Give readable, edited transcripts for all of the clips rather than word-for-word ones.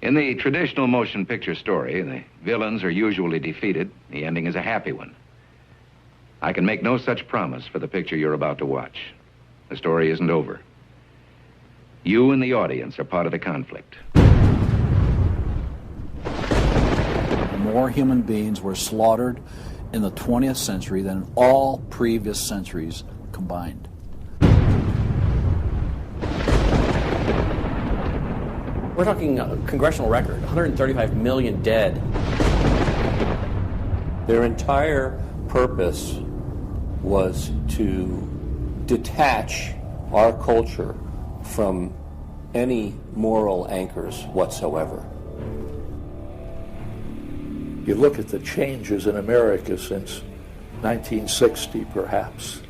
In the traditional motion picture story, the villains are usually defeated. The ending is a happy one. I can make no such promise for the picture you're about to watch. The story isn't over. You and the audience are part of the conflict. More human beings were slaughtered in the 20th century than in all previous centuries combined. We're talking a congressional record, 135 million dead. Their entire purpose was to detach our culture from any moral anchors whatsoever. You look at the changes in America since 1960, perhaps.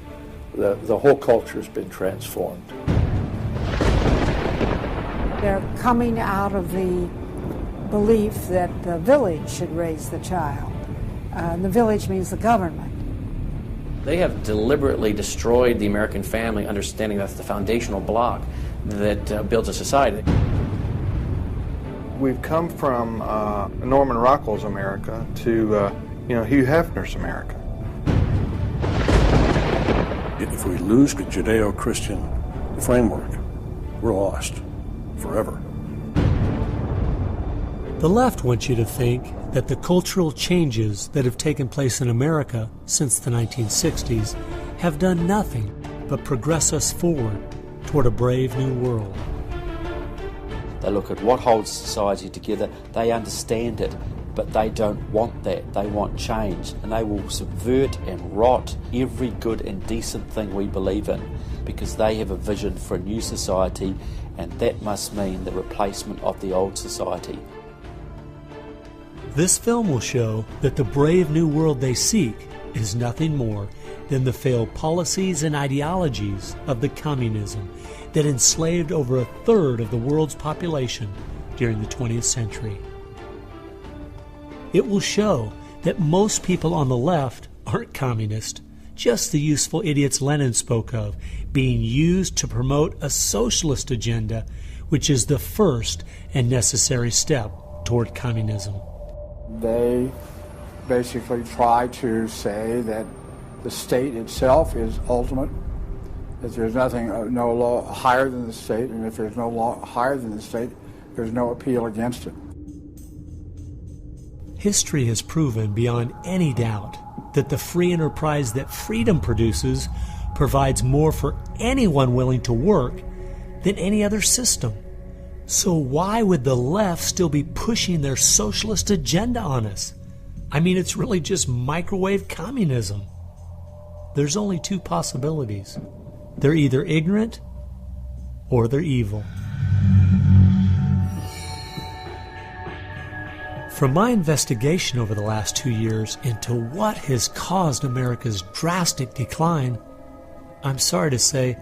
The whole culture's been transformed. They're coming out of the belief that the village should raise the child. The village means the government. They have deliberately destroyed the American family, understanding that's the foundational block that builds a society. We've come from Norman Rockwell's America to Hugh Hefner's America. If we lose the Judeo-Christian framework, we're lost forever. The left wants you to think that the cultural changes that have taken place in America since the 1960s have done nothing but progress us forward toward a brave new world. They look at what holds society together, they understand it, but they don't want that. They want change, and they will subvert and rot every good and decent thing we believe in, because they have a vision for a new society, and that must mean the replacement of the old society. This film will show that the brave new world they seek is nothing more than the failed policies and ideologies of the communism that enslaved over 1/3 of the world's population during the 20th century. It will show that most people on the left aren't communist, just the useful idiots Lenin spoke of, being used to promote a socialist agenda, which is the first and necessary step toward communism. They basically try to say that the state itself is ultimate, that there's nothing, no law higher than the state, and if there's no law higher than the state, there's no appeal against it. History has proven beyond any doubt that the free enterprise that freedom produces provides more for anyone willing to work than any other system. So why would the left still be pushing their socialist agenda on us? I mean, it's really just microwave communism. There's only two possibilities. They're either ignorant or they're evil. From my investigation over the last 2 years into what has caused America's drastic decline, I'm sorry to say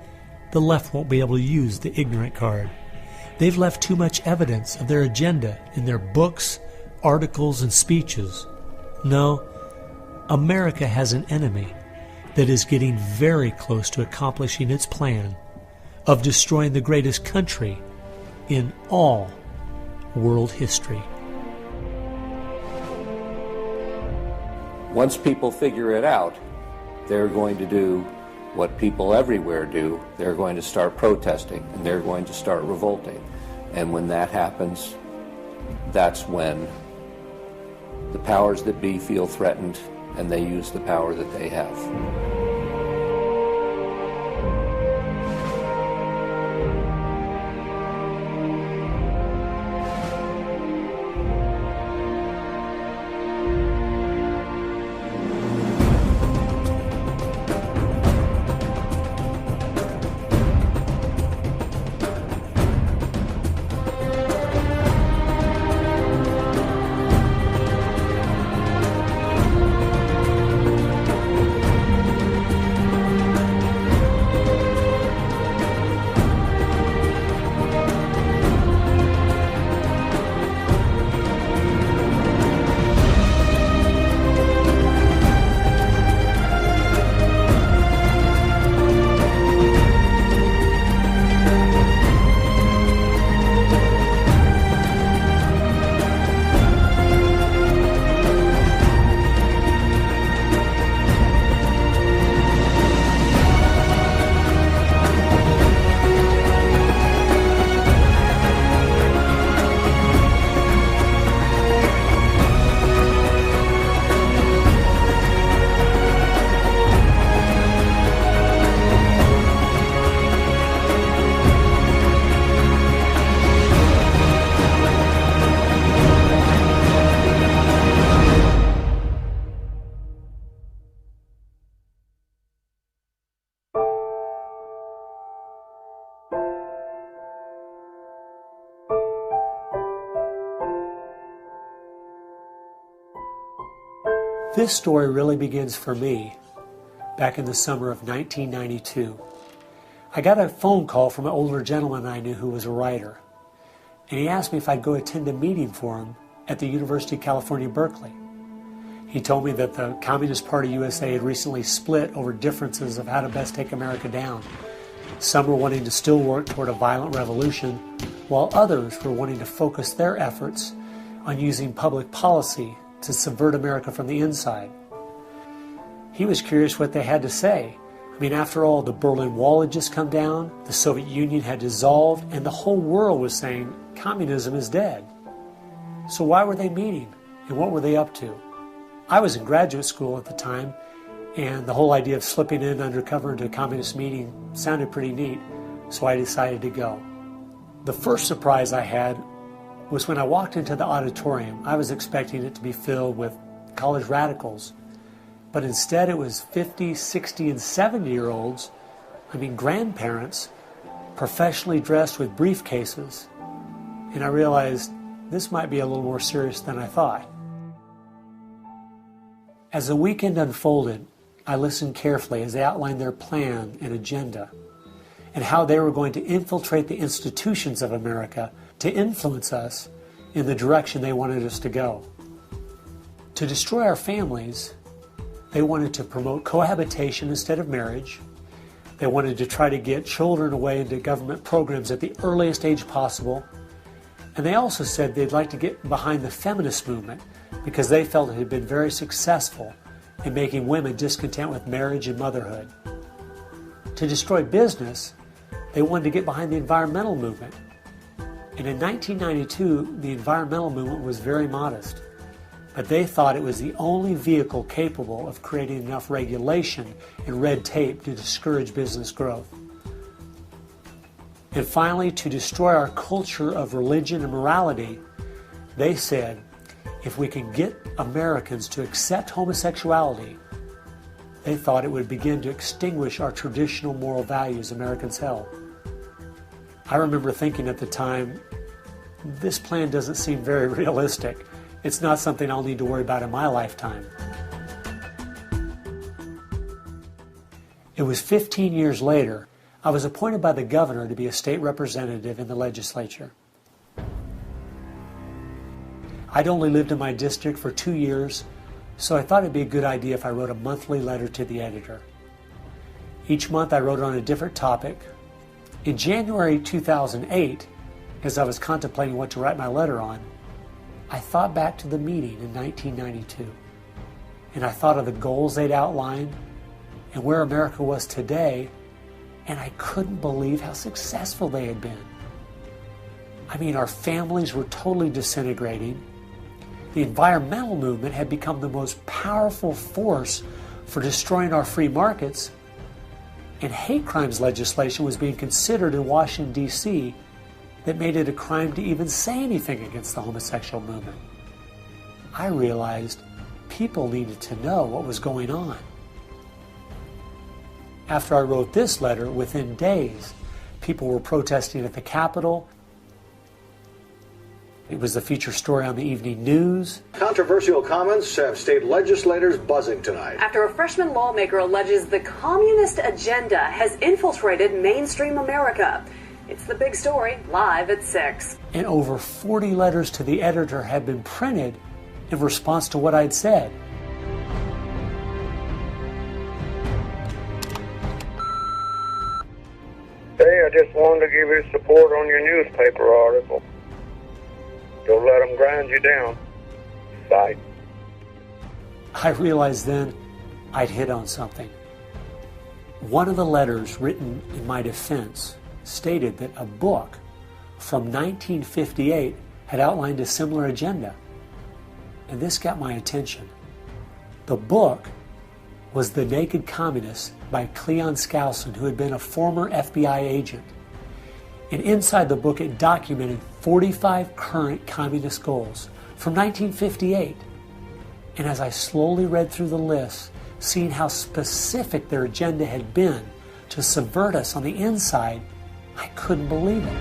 the left won't be able to use the ignorant card. They've left too much evidence of their agenda in their books, articles, and speeches. No, America has an enemy that is getting very close to accomplishing its plan of destroying the greatest country in all world history. Once people figure it out, they're going to do what people everywhere do. They're going to start protesting, and they're going to start revolting. And when that happens, that's when the powers that be feel threatened, and they use the power that they have. This story really begins for me back in the summer of 1992. I got a phone call from an older gentleman I knew who was a writer, and he asked me if I'd go attend a meeting for him at the University of California, Berkeley. He told me that the Communist Party USA had recently split over differences of how to best take America down. Some were wanting to still work toward a violent revolution, while others were wanting to focus their efforts on using public policy to subvert America from the inside. He was curious what they had to say. I mean, after all, the Berlin Wall had just come down, the Soviet Union had dissolved, and the whole world was saying communism is dead. So why were they meeting, and what were they up to? I was in graduate school at the time, and the whole idea of slipping in undercover into a communist meeting sounded pretty neat, so I decided to go. The first surprise I had was when I walked into the auditorium. I was expecting it to be filled with college radicals, but instead it was 50, 60, and 70-year-olds, grandparents, professionally dressed with briefcases, and I realized this might be a little more serious than I thought. As the weekend unfolded, I listened carefully as they outlined their plan and agenda and how they were going to infiltrate the institutions of America to influence us in the direction they wanted us to go. To destroy our families, they wanted to promote cohabitation instead of marriage. They wanted to try to get children away into government programs at the earliest age possible. And they also said they'd like to get behind the feminist movement because they felt it had been very successful in making women discontent with marriage and motherhood. To destroy business, they wanted to get behind the environmental movement. And in 1992, the environmental movement was very modest, but they thought it was the only vehicle capable of creating enough regulation and red tape to discourage business growth. And finally, to destroy our culture of religion and morality, they said, if we can get Americans to accept homosexuality, they thought it would begin to extinguish our traditional moral values Americans held. I remember thinking at the time, this plan doesn't seem very realistic. It's not something I'll need to worry about in my lifetime. It was 15 years later, I was appointed by the governor to be a state representative in the legislature. I'd only lived in my district for 2 years, so I thought it'd be a good idea if I wrote a monthly letter to the editor. Each month I wrote on a different topic. In January 2008, as I was contemplating what to write my letter on, I thought back to the meeting in 1992, and I thought of the goals they'd outlined and where America was today, and I couldn't believe how successful they had been. Our families were totally disintegrating. The environmental movement had become the most powerful force for destroying our free markets, and hate crimes legislation was being considered in Washington, D.C. that made it a crime to even say anything against the homosexual movement. I realized people needed to know what was going on. After I wrote this letter, within days, people were protesting at the Capitol. It was the feature story on the evening news. Controversial comments have state legislators buzzing tonight. After a freshman lawmaker alleges the communist agenda has infiltrated mainstream America. It's the big story, live at 6. And over 40 letters to the editor had been printed in response to what I'd said. Hey, I just wanted to give you support on your newspaper article. Don't let them grind you down. Bye. I realized then I'd hit on something. One of the letters written in my defense stated that a book from 1958 had outlined a similar agenda. And this got my attention. The book was The Naked Communist by Cleon Skousen, who had been a former FBI agent. And inside the book it documented 45 current communist goals from 1958. And as I slowly read through the list, seeing how specific their agenda had been to subvert us on the inside, I couldn't believe it.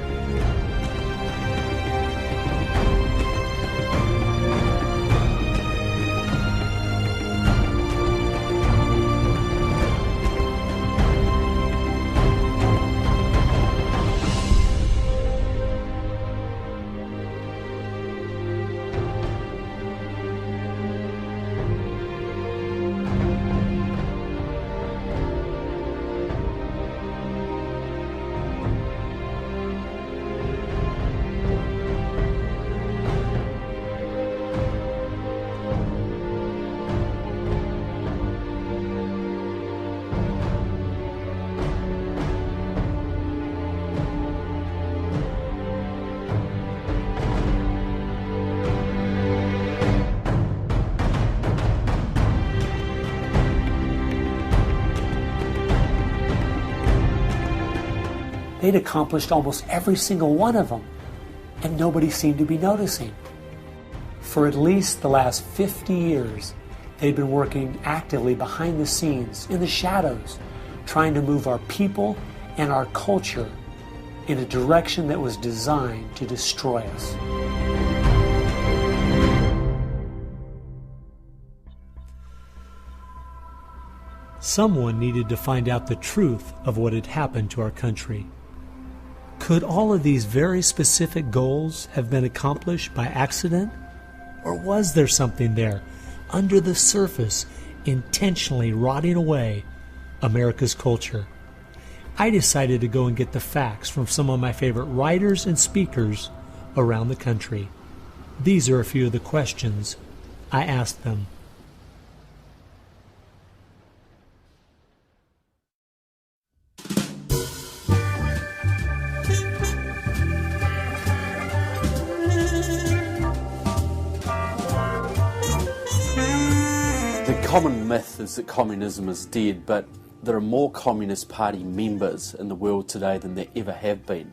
they'd accomplished almost every single one of them, and nobody seemed to be noticing. For at least the last 50 years, they'd been working actively behind the scenes, in the shadows, trying to move our people and our culture in a direction that was designed to destroy us. Someone needed to find out the truth of what had happened to our country. Could all of these very specific goals have been accomplished by accident? Or was there something there, under the surface, intentionally rotting away America's culture? I decided to go and get the facts from some of my favorite writers and speakers around the country. These are a few of the questions I asked them. The common myth is that communism is dead, but there are more Communist Party members in the world today than there ever have been.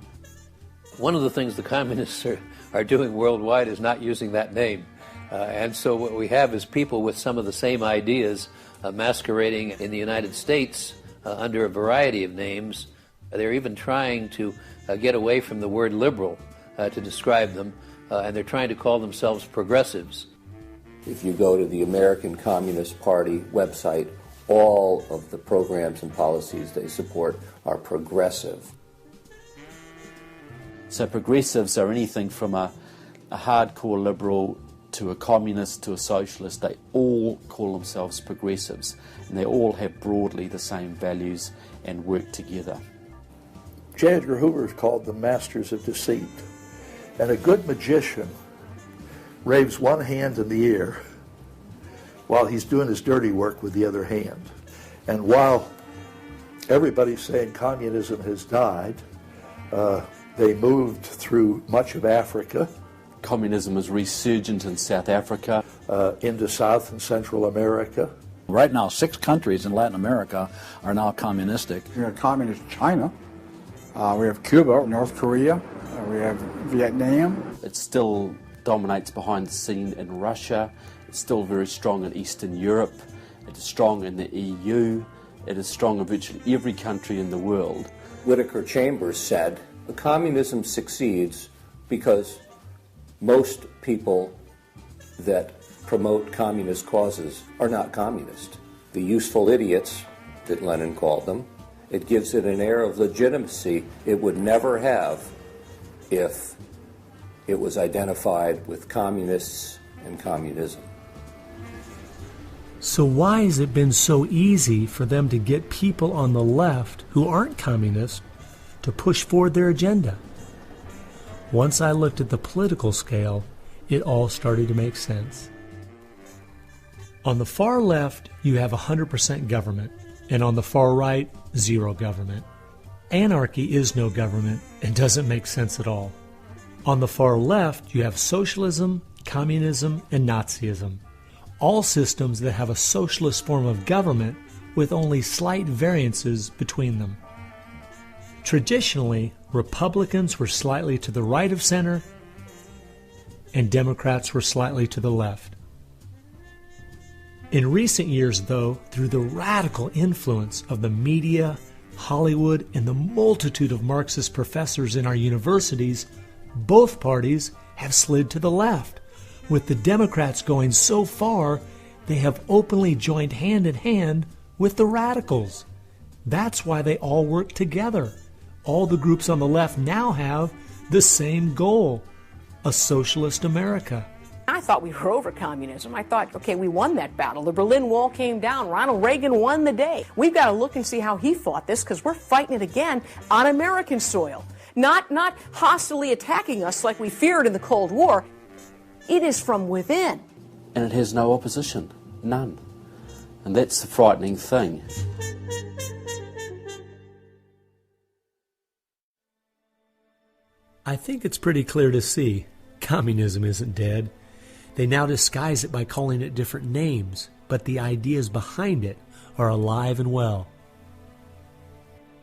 One of the things the communists are doing worldwide is not using that name. And so what we have is people with some of the same ideas masquerading in the United States under a variety of names. They're even trying to get away from the word liberal to describe them, and they're trying to call themselves progressives. If you go to the American Communist Party website, all of the programs and policies they support are progressive. So progressives are anything from a hardcore liberal to a communist to a socialist. They all call themselves progressives, and they all have broadly the same values and work together. J. Edgar Hoover is called the masters of deceit. And a good magician raves one hand in the air while he's doing his dirty work with the other hand. And while everybody's saying communism has died, they moved through much of Africa. Communism is resurgent in South Africa. Into South and Central America. Right now, 6 countries in Latin America are now communistic. We have communist China. We have Cuba, North Korea. We have Vietnam. It still dominates behind the scene in Russia. It's still very strong in Eastern Europe. It is strong in the EU. It is strong in virtually every country in the world. Whittaker Chambers said, the communism succeeds because most people that promote communist causes are not communist. The useful idiots, that Lenin called them, it gives it an air of legitimacy it would never have if it was identified with communists and communism. So why has it been so easy for them to get people on the left who aren't communists to push forward their agenda? Once I looked at the political scale, it all started to make sense. On the far left, you have 100% government, and on the far right, zero government. Anarchy is no government and doesn't make sense at all. On the far left, you have socialism, communism, and Nazism, all systems that have a socialist form of government with only slight variances between them. Traditionally, Republicans were slightly to the right of center, and Democrats were slightly to the left. In recent years, though, through the radical influence of the media, Hollywood, and the multitude of Marxist professors in our universities, both parties have slid to the left, with the Democrats going so far they have openly joined hand in hand with the radicals. That's why they all work together. All the groups on the left now have the same goal, a socialist America. I thought we were over communism. I thought, okay, we won that battle. The Berlin Wall came down. Ronald Reagan won the day. We've got to look and see how he fought this, because we're fighting it again on American soil. Not hostilely attacking us like we feared in the Cold War. It is from within. And it has no opposition. None. And that's the frightening thing. I think it's pretty clear to see communism isn't dead. They now disguise it by calling it different names, but the ideas behind it are alive and well.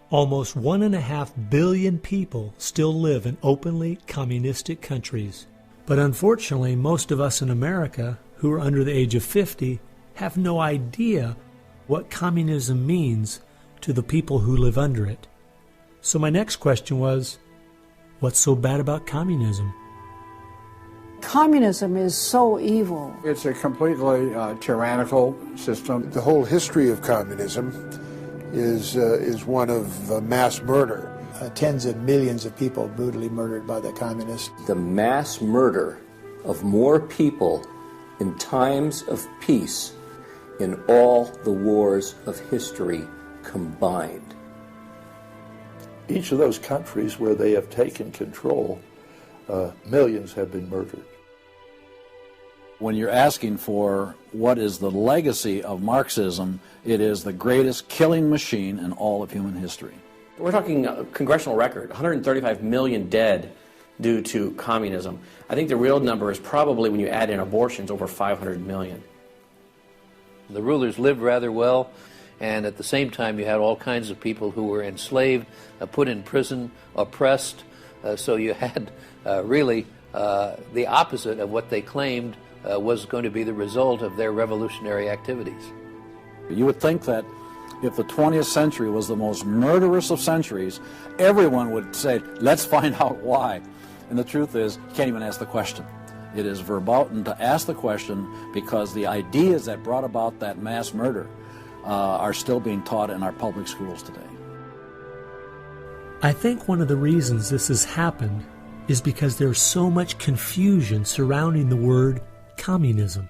Almost 1.5 billion people still live in openly communistic countries. But unfortunately, most of us in America who are under the age of 50 have no idea what communism means to the people who live under it. So my next question was, what's so bad about communism? Communism is so evil. It's a completely tyrannical system. The whole history of communism is one of mass murder. Tens of millions of people brutally murdered by the communists. The mass murder of more people in times of peace in all the wars of history combined. Each of those countries where they have taken control, millions have been murdered. When you're asking for what is the legacy of Marxism, it is the greatest killing machine in all of human history. We're talking congressional record, 135 million dead due to communism. I think the real number is probably, when you add in abortions, over 500 million. The rulers lived rather well, and at the same time you had all kinds of people who were enslaved, put in prison, oppressed, so you had really the opposite of what they claimed was going to be the result of their revolutionary activities. You would think that if the 20th century was the most murderous of centuries, everyone would say, let's find out why. And the truth is, you can't even ask the question. It is verboten to ask the question because the ideas that brought about that mass murder are still being taught in our public schools today. I think one of the reasons this has happened is because there's so much confusion surrounding the word communism.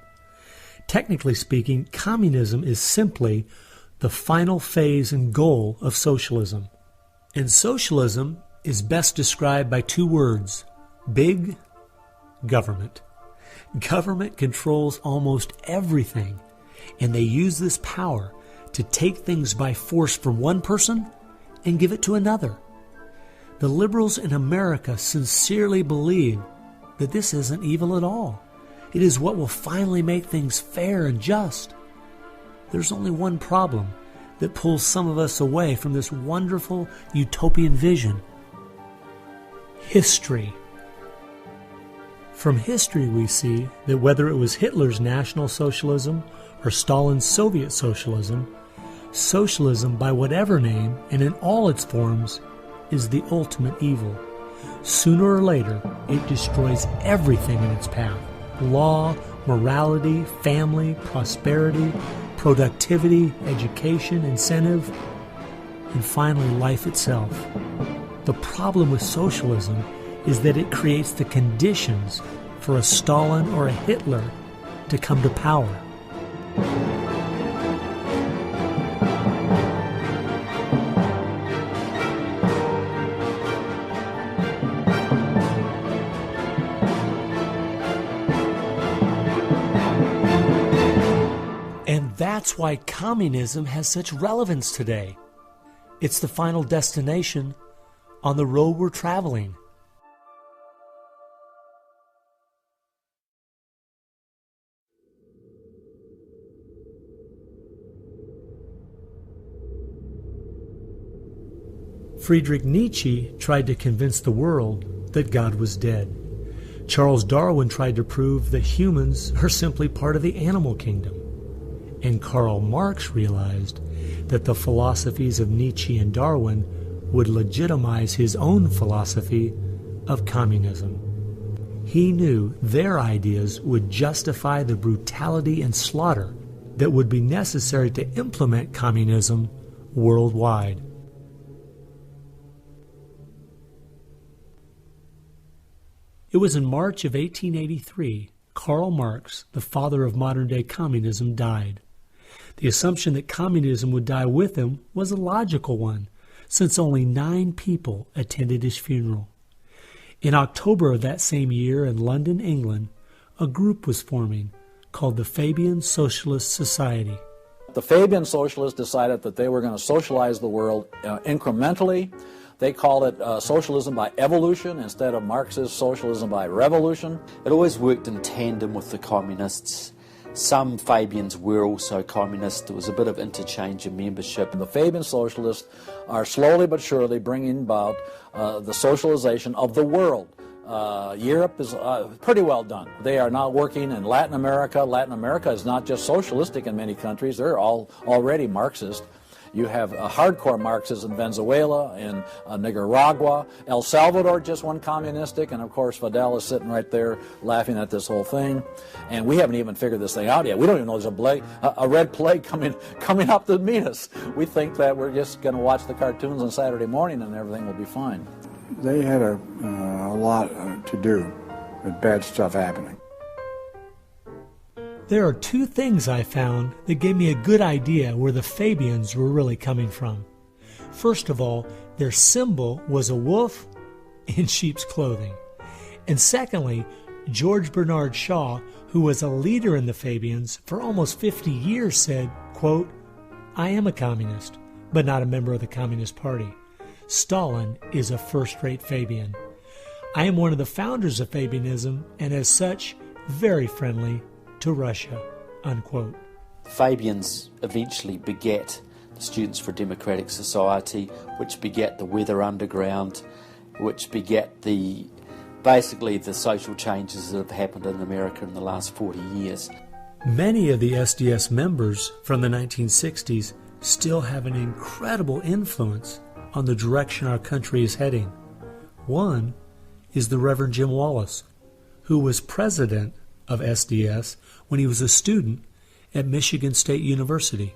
Technically speaking, communism is simply the final phase and goal of socialism. And socialism is best described by two words: big government. Government controls almost everything, and they use this power to take things by force from one person and give it to another. The liberals in America sincerely believe that this isn't evil at all. It is what will finally make things fair and just. There's only one problem that pulls some of us away from this wonderful utopian vision: history. From history we see that whether it was Hitler's National Socialism or Stalin's Soviet Socialism, socialism by whatever name and in all its forms is the ultimate evil. Sooner or later, it destroys everything in its path: law, morality, family, prosperity, productivity, education, incentive, and finally life itself. The problem with socialism is that it creates the conditions for a Stalin or a Hitler to come to power. And that's why communism has such relevance today. It's the final destination on the road we're traveling. Friedrich Nietzsche tried to convince the world that God was dead. Charles Darwin tried to prove that humans are simply part of the animal kingdom. And Karl Marx realized that the philosophies of Nietzsche and Darwin would legitimize his own philosophy of communism. He knew their ideas would justify the brutality and slaughter that would be necessary to implement communism worldwide. It was in March of 1883, Karl Marx, the father of modern-day communism, died. The assumption that communism would die with him was a logical one, since only 9 people attended his funeral. In October of that same year in London, England, a group was forming called the Fabian Socialist Society. The Fabian Socialists decided that they were going to socialize the world incrementally. They called it socialism by evolution instead of Marxist socialism by revolution. It always worked in tandem with the communists. Some Fabians were also communist. There was a bit of interchange of membership. The Fabian socialists are slowly but surely bringing about the socialization of the world. Europe is pretty well done. They are now working in Latin America. Latin America is not just socialistic in many countries. They're all already Marxist. You have hardcore Marxists in Venezuela, in Nicaragua. El Salvador just went communistic, and of course Fidel is sitting right there laughing at this whole thing. And we haven't even figured this thing out yet. We don't even know there's a red plague coming up to meet us. We think that we're just going to watch the cartoons on Saturday morning and everything will be fine. They had a lot to do with bad stuff happening. There are two things I found that gave me a good idea where the Fabians were really coming from. First of all, their symbol was a wolf in sheep's clothing. And secondly, George Bernard Shaw, who was a leader in the Fabians for almost 50 years, said, quote, "I am a communist, but not a member of the Communist Party. Stalin is a first-rate Fabian. I am one of the founders of Fabianism, and as such, very friendly to Russia," unquote. Fabians eventually begat the Students for a Democratic Society, which begat the Weather Underground, which begat basically the social changes that have happened in America in the last 40 years. Many of the SDS members from the 1960s still have an incredible influence on the direction our country is heading. One is the Reverend Jim Wallace, who was president of SDS when he was a student at Michigan State University.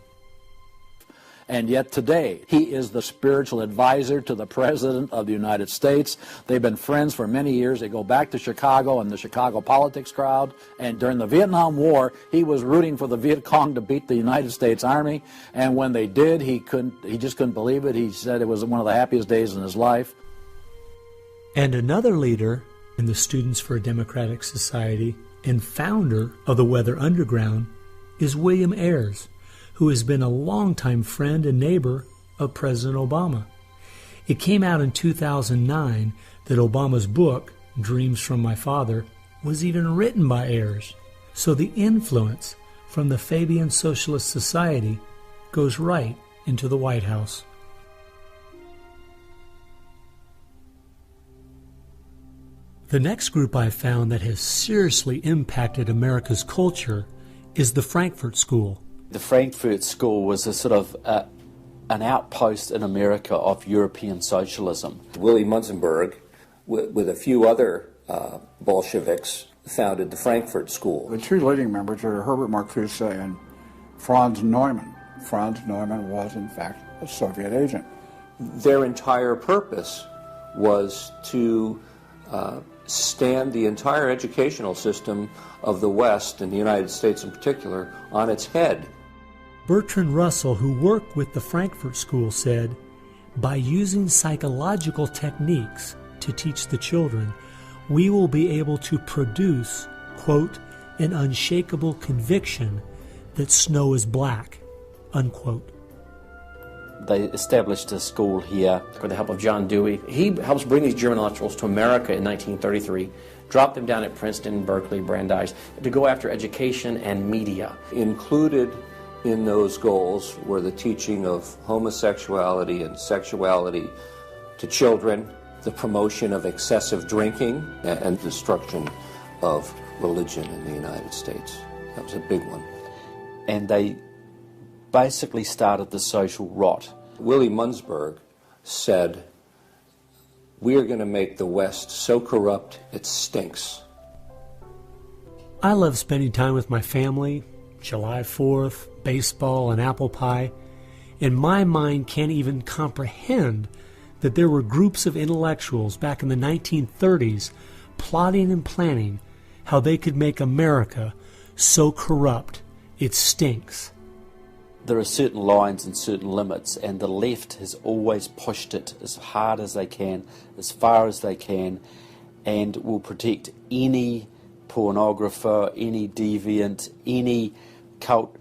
And yet today, he is the spiritual advisor to the President of the United States. They've been friends for many years. They go back to Chicago and the Chicago politics crowd. And during the Vietnam War, he was rooting for the Viet Cong to beat the United States Army. And when they did, he just couldn't believe it. He said it was one of the happiest days in his life. And another leader in the Students for a Democratic Society and founder of the Weather Underground is William Ayers, who has been a longtime friend and neighbor of President Obama. It came out in 2009 that Obama's book, Dreams from My Father, was even written by Ayers. So the influence from the Fabian Socialist Society goes right into the White House. The next group I found that has seriously impacted America's culture is the Frankfurt School. The Frankfurt School was a sort of an outpost in America of European socialism. Willy Munzenberg, with a few other Bolsheviks, founded the Frankfurt School. The two leading members are Herbert Marcuse and Franz Neumann. Franz Neumann was, in fact, a Soviet agent. Their entire purpose was to stand the entire educational system of the West, and the United States in particular, on its head. Bertrand Russell, who worked with the Frankfurt School, said, "By using psychological techniques to teach the children, we will be able to produce, quote, an unshakable conviction that snow is black," unquote. They established a school here. With the help of John Dewey. He helps bring these German intellectuals to America in 1933, drop them down at Princeton, Berkeley, Brandeis, to go after education and media. Included in those goals were the teaching of homosexuality and sexuality to children, the promotion of excessive drinking, and destruction of religion in the United States. That was a big one. And they basically started the social rot. Willy Munzenberg said, "We are going to make the West so corrupt it stinks." I love spending time with my family, July 4th, baseball, and apple pie, and my mind can't even comprehend that there were groups of intellectuals back in the 1930s plotting and planning how they could make America so corrupt it stinks. There are certain lines and certain limits, and the left has always pushed it as hard as they can, as far as they can, and will protect any pornographer, any deviant, any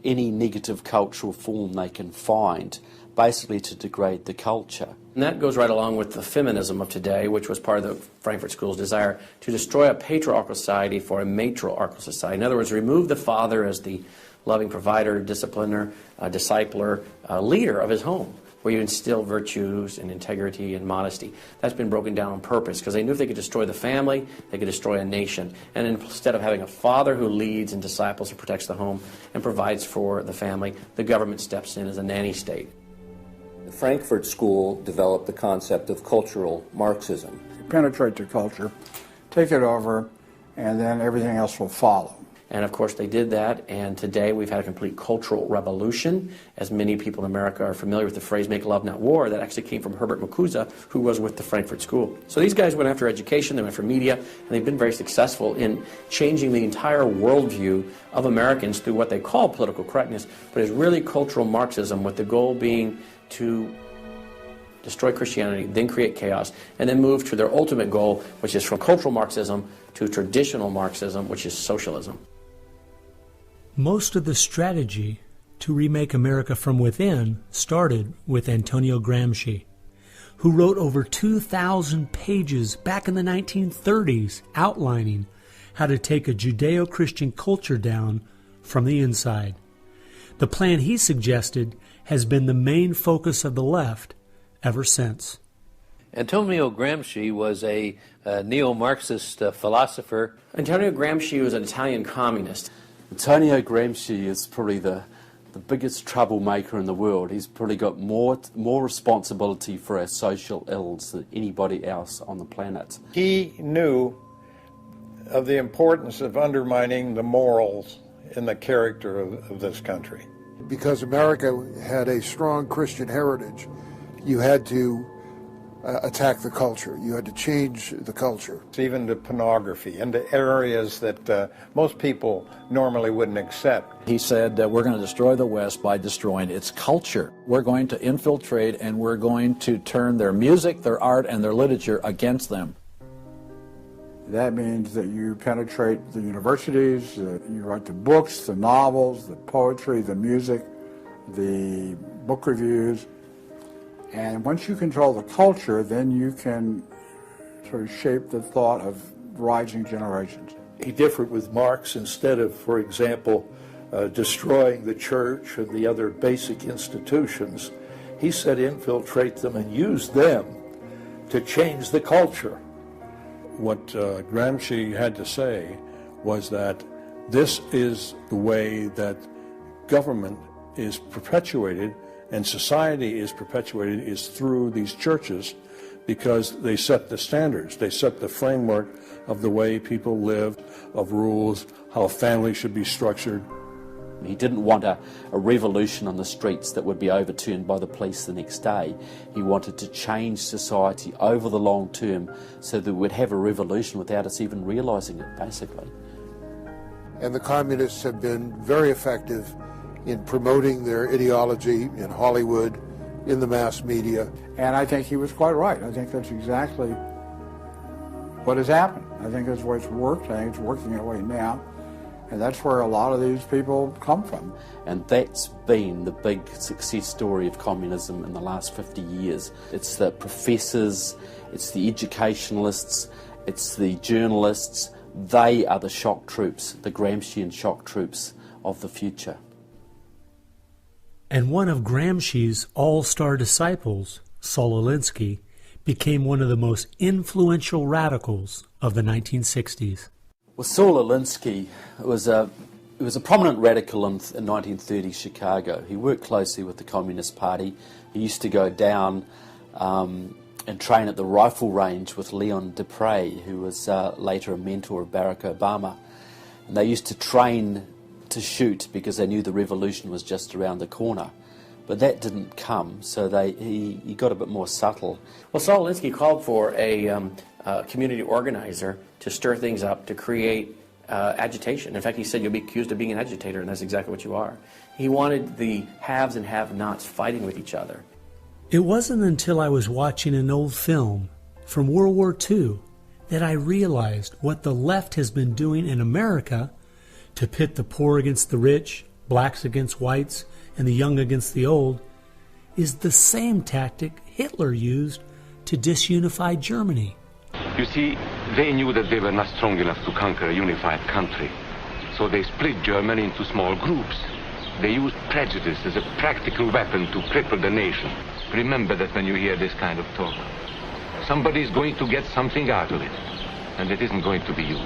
any negative cultural form they can find, basically to degrade the culture. And that goes right along with the feminism of today, which was part of the Frankfurt School's desire to destroy a patriarchal society for a matriarchal society. In other words, remove the father as the loving provider, discipliner, discipler, leader of his home, where you instill virtues and integrity and modesty. That's been broken down on purpose because they knew if they could destroy the family, they could destroy a nation. And instead of having a father who leads and disciples and protects the home and provides for the family, the government steps in as a nanny state. The Frankfurt School developed the concept of cultural Marxism. Penetrate the culture, take it over, and then everything else will follow. And of course they did that, and today we've had a complete cultural revolution. As many people in America are familiar with the phrase "make love, not war," that actually came from Herbert Marcuse, who was with the Frankfurt School. So these guys went after education, they went for media, and they've been very successful in changing the entire worldview of Americans through what they call political correctness, but it's really cultural Marxism, with the goal being to destroy Christianity, then create chaos, and then move to their ultimate goal, which is from cultural Marxism to traditional Marxism, which is socialism. Most of the strategy to remake America from within started with Antonio Gramsci, who wrote over 2,000 pages back in the 1930s outlining how to take a Judeo-Christian culture down from the inside. The plan he suggested has been the main focus of the left ever since. Antonio Gramsci was a neo-Marxist philosopher. Antonio Gramsci was an Italian communist. Antonio Gramsci is probably the biggest troublemaker in the world. He's probably got more responsibility for our social ills than anybody else on the planet. He knew of the importance of undermining the morals in the character of this country. Because America had a strong Christian heritage, you had to attack the culture. You had to change the culture. Even to pornography, into areas that most people normally wouldn't accept. He said that we're going to destroy the West by destroying its culture. We're going to infiltrate and we're going to turn their music, their art, and their literature against them. That means that you penetrate the universities, you write the books, the novels, the poetry, the music, the book reviews. And once you control the culture, then you can sort of shape the thought of rising generations. He differed with Marx. Instead of, for example, destroying the church and the other basic institutions, he said infiltrate them and use them to change the culture. What Gramsci had to say was that this is the way that government is perpetuated and society is perpetuated is through these churches, because they set the standards, they set the framework of the way people live, of rules, how a family should be structured. He didn't want a revolution on the streets that would be overturned by the police the next day. He wanted to change society over the long term so that we'd have a revolution without us even realizing it, basically. And the communists have been very effective in promoting their ideology in Hollywood, in the mass media. And I think he was quite right. I think that's exactly what has happened. I think that's the way it's worked. I think it's working that way now. And that's where a lot of these people come from. And that's been the big success story of communism in the last 50 years. It's the professors, it's the educationalists, it's the journalists. They are the shock troops, the Gramscian shock troops of the future. And one of Gramsci's all-star disciples, Saul Alinsky, became one of the most influential radicals of the 1960s. Well, Saul Alinsky was a prominent radical in 1930 Chicago. He worked closely with the Communist Party. He used to go down and train at the rifle range with Leon Dupre, who was later a mentor of Barack Obama. And they used to train to shoot because they knew the revolution was just around the corner. But that didn't come, so he got a bit more subtle. Well, Saul Alinsky called for a community organizer to stir things up, to create agitation. In fact, he said, you'll be accused of being an agitator, and that's exactly what you are. He wanted the haves and have-nots fighting with each other. It wasn't until I was watching an old film from World War II that I realized what the left has been doing in America to pit the poor against the rich, blacks against whites and the young against the old, is the same tactic Hitler used to disunify Germany. You see, they knew that they were not strong enough to conquer a unified country. So they split Germany into small groups. They used prejudice as a practical weapon to cripple the nation. Remember that when you hear this kind of talk. Somebody's going to get something out of it, and it isn't going to be you.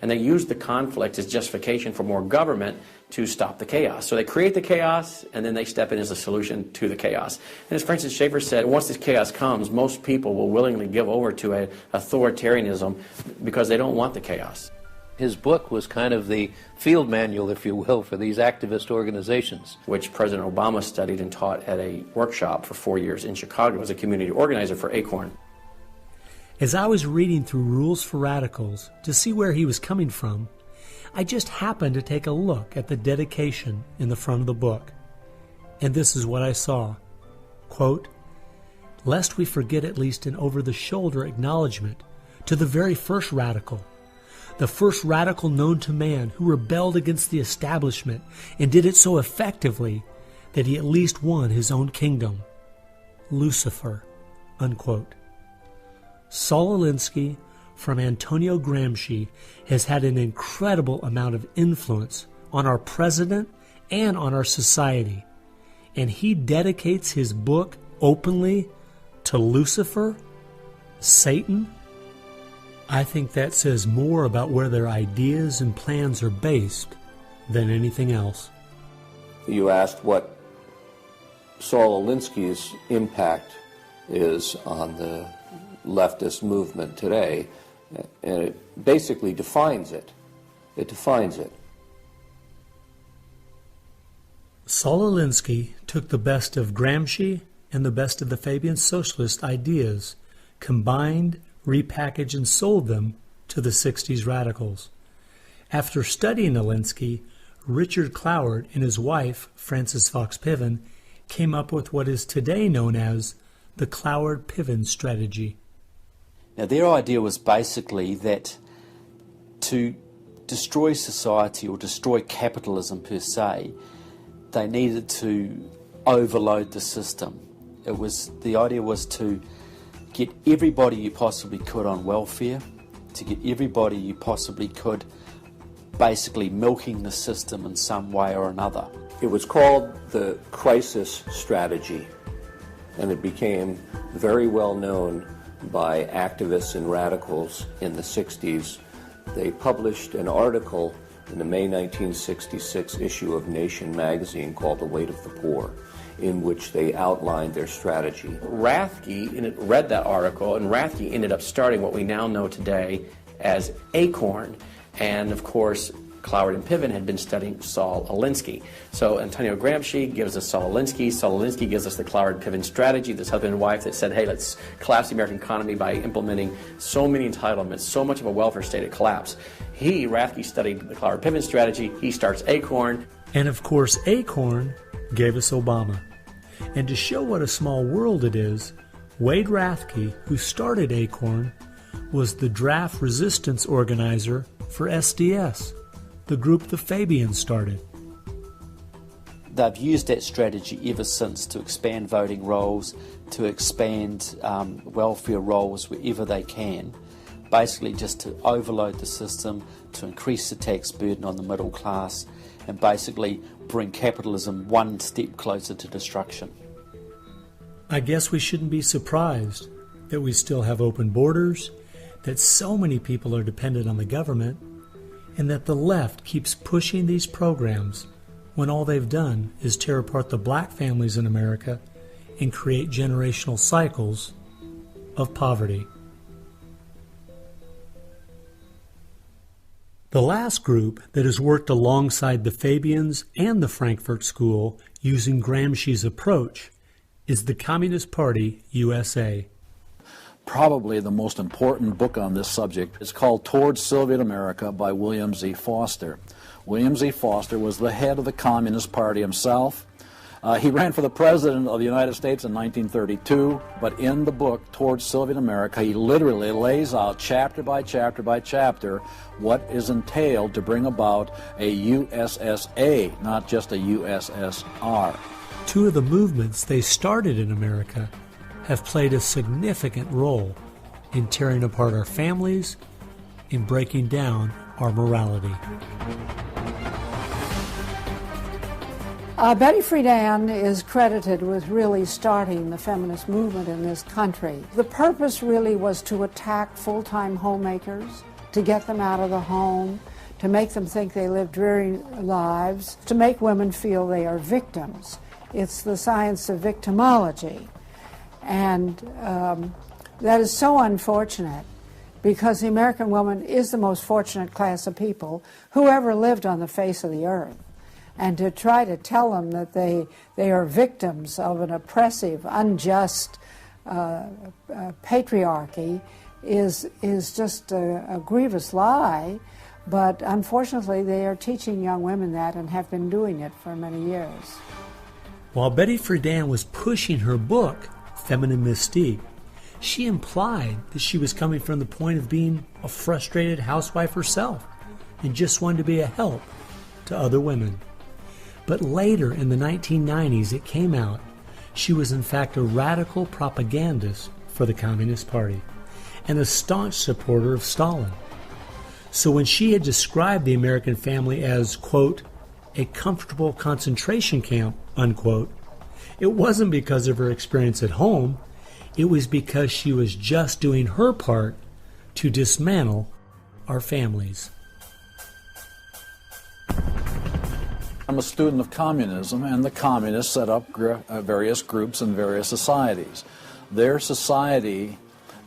And they use the conflict as justification for more government to stop the chaos. So they create the chaos, and then they step in as a solution to the chaos. And as Francis Schaeffer said, once this chaos comes, most people will willingly give over to an authoritarianism because they don't want the chaos. His book was kind of the field manual, if you will, for these activist organizations. Which President Obama studied and taught at a workshop for 4 years in Chicago as a community organizer for ACORN. As I was reading through Rules for Radicals to see where he was coming from, I just happened to take a look at the dedication in the front of the book. And this is what I saw. Quote, "Lest we forget at least an over-the-shoulder acknowledgement to the very first radical, the first radical known to man who rebelled against the establishment and did it so effectively that he at least won his own kingdom. Lucifer." Unquote. Saul Alinsky from Antonio Gramsci has had an incredible amount of influence on our president and on our society, and he dedicates his book openly to Lucifer, Satan. I think that says more about where their ideas and plans are based than anything else. You asked what Saul Alinsky's impact is on the leftist movement today, and it basically defines it. It defines it. Saul Alinsky took the best of Gramsci and the best of the Fabian socialist ideas, combined, repackaged, and sold them to the 60s radicals. After studying Alinsky, Richard Cloward and his wife, Frances Fox Piven, came up with what is today known as the Cloward-Piven strategy. Now, their idea was basically that to destroy society or destroy capitalism per se, they needed to overload the system. The idea was to get everybody you possibly could on welfare, to get everybody you possibly could basically milking the system in some way or another. It was called the crisis strategy, and it became very well known by activists and radicals in the 60s. They published an article in the May 1966 issue of Nation magazine called The Weight of the Poor, in which they outlined their strategy. Rathke read that article, and Rathke ended up starting what we now know today as ACORN, and of course Cloward and Piven had been studying Saul Alinsky. So Antonio Gramsci gives us Saul Alinsky. Saul Alinsky gives us the Cloward-Piven strategy, this husband and wife that said, hey, let's collapse the American economy by implementing so many entitlements, so much of a welfare state at collapse. Rathke studied the Cloward-Piven strategy. He starts ACORN. And of course, ACORN gave us Obama. And to show what a small world it is, Wade Rathke, who started ACORN, was the draft resistance organizer for SDS, the group the Fabians started. They've used that strategy ever since to expand voting rolls, to expand welfare rolls wherever they can, basically just to overload the system, to increase the tax burden on the middle class, and basically bring capitalism one step closer to destruction. I guess we shouldn't be surprised that we still have open borders, that so many people are dependent on the government, and that the left keeps pushing these programs when all they've done is tear apart the black families in America and create generational cycles of poverty. The last group that has worked alongside the Fabians and the Frankfurt School using Gramsci's approach is the Communist Party USA. Probably the most important book on this subject is called Towards Soviet America by William Z. Foster. William Z. Foster was the head of the Communist Party himself. He ran for the President of the United States in 1932, but in the book, Towards Soviet America, he literally lays out chapter by chapter by chapter what is entailed to bring about a USSA, not just a USSR. Two of the movements they started in America have played a significant role in tearing apart our families, in breaking down our morality. Betty Friedan is credited with really starting the feminist movement in this country. The purpose really was to attack full-time homemakers, to get them out of the home, to make them think they live dreary lives, to make women feel they are victims. It's the science of victimology. And that is so unfortunate, because the American woman is the most fortunate class of people who ever lived on the face of the earth. And to try to tell them that they are victims of an oppressive, unjust patriarchy is just a grievous lie. But unfortunately, they are teaching young women that and have been doing it for many years. While Betty Friedan was pushing her book, Feminine Mystique, she implied that she was coming from the point of being a frustrated housewife herself and just wanted to be a help to other women. But later, in the 1990s, it came out she was in fact a radical propagandist for the Communist Party and a staunch supporter of Stalin. So when she had described the American family as, quote, a comfortable concentration camp, unquote, it wasn't because of her experience at home. It was because she was just doing her part to dismantle our families. I'm a student of communism, and the communists set up various groups and various societies. Their society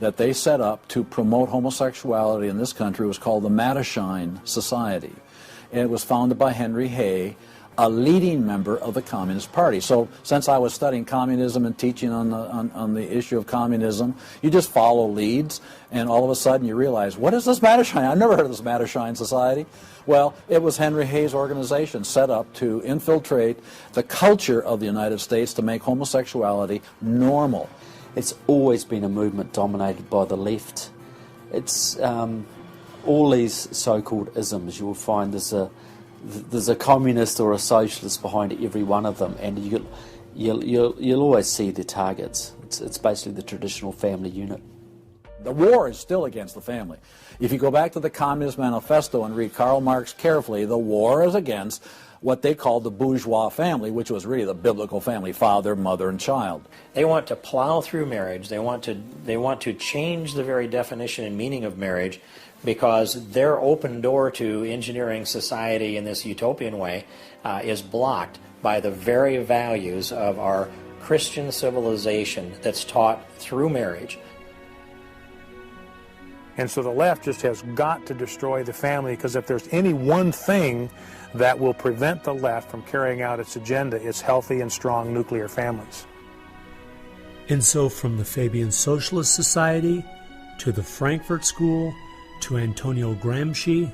that they set up to promote homosexuality in this country was called the Mattachine Society. And it was founded by Henry Hay, a leading member of the Communist Party. So since I was studying communism and teaching on the issue of communism, you just follow leads, and all of a sudden you realize, what is this Mattachine? I've never heard of this Mattachine Society. Well, it was Henry Hay's organization set up to infiltrate the culture of the United States to make homosexuality normal. It's always been a movement dominated by the left. It's all these so-called isms. You will find there's a communist or a socialist behind every one of them, and you'll always see their targets. It's basically the traditional family unit. The war is still against the family. If you go back to the Communist Manifesto and read Karl Marx carefully, the war is against what they called the bourgeois family, which was really the biblical family, father, mother, and child. They want to plow through marriage. They want to change the very definition and meaning of marriage, because their open door to engineering society in this utopian way is blocked by the very values of our Christian civilization that's taught through marriage. And so the left just has got to destroy the family, because if there's any one thing that will prevent the left from carrying out its agenda, it's healthy and strong nuclear families. And so from the Fabian Socialist Society to the Frankfurt School to Antonio Gramsci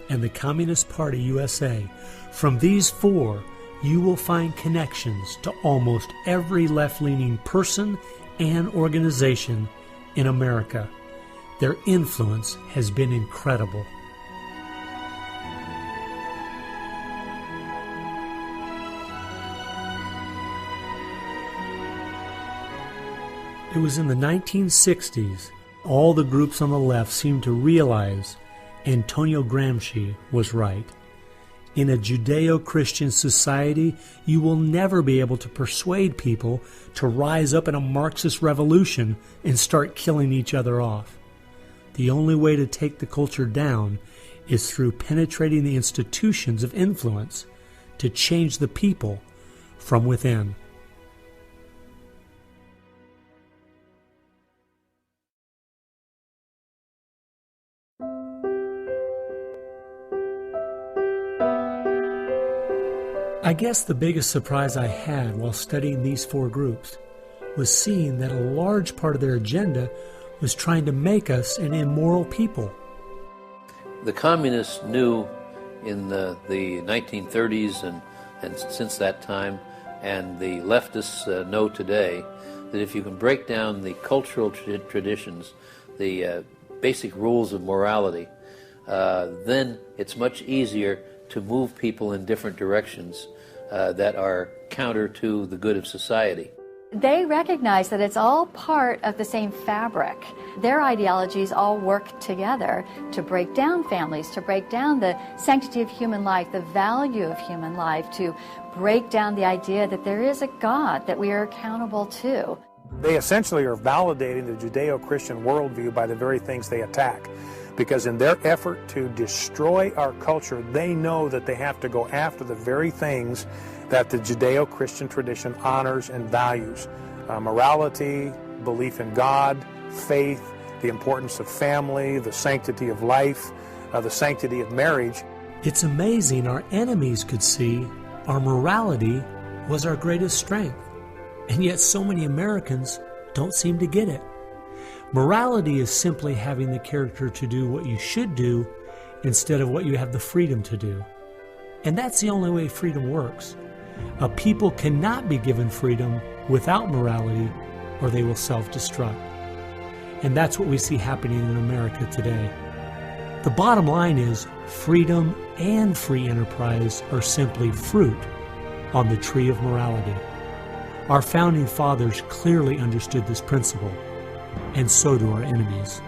and the Communist Party USA, from these four you will find connections to almost every left-leaning person and organization in America. Their influence has been incredible. It was in the 1960s all the groups on the left seemed to realize Antonio Gramsci was right. In a Judeo-Christian society, you will never be able to persuade people to rise up in a Marxist revolution and start killing each other off. The only way to take the culture down is through penetrating the institutions of influence to change the people from within. I guess the biggest surprise I had while studying these four groups was seeing that a large part of their agenda was trying to make us an immoral people. The communists knew in the 1930s and since that time And the leftists know today that if you can break down the cultural traditions, the basic rules of morality, then it's much easier to move people in different directions that are counter to the good of society. They recognize that it's all part of the same fabric. Their ideologies all work together to break down families, to break down the sanctity of human life, the value of human life, to break down the idea that there is a God that we are accountable to. They essentially are validating the Judeo-Christian worldview by the very things they attack. Because in their effort to destroy our culture, they know that they have to go after the very things that the Judeo-Christian tradition honors and values. Morality, belief in God, faith, the importance of family, the sanctity of life, the sanctity of marriage. It's amazing our enemies could see our morality was our greatest strength. And yet so many Americans don't seem to get it. Morality is simply having the character to do what you should do instead of what you have the freedom to do. And that's the only way freedom works. A people cannot be given freedom without morality, or they will self-destruct. And that's what we see happening in America today. The bottom line is freedom and free enterprise are simply fruit on the tree of morality. Our founding fathers clearly understood this principle, and so do our enemies.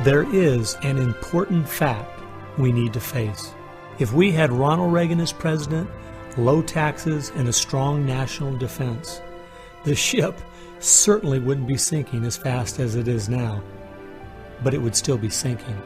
There is an important fact we need to face. If we had Ronald Reagan as president, low taxes, and a strong national defense, the ship certainly wouldn't be sinking as fast as it is now, but it would still be sinking.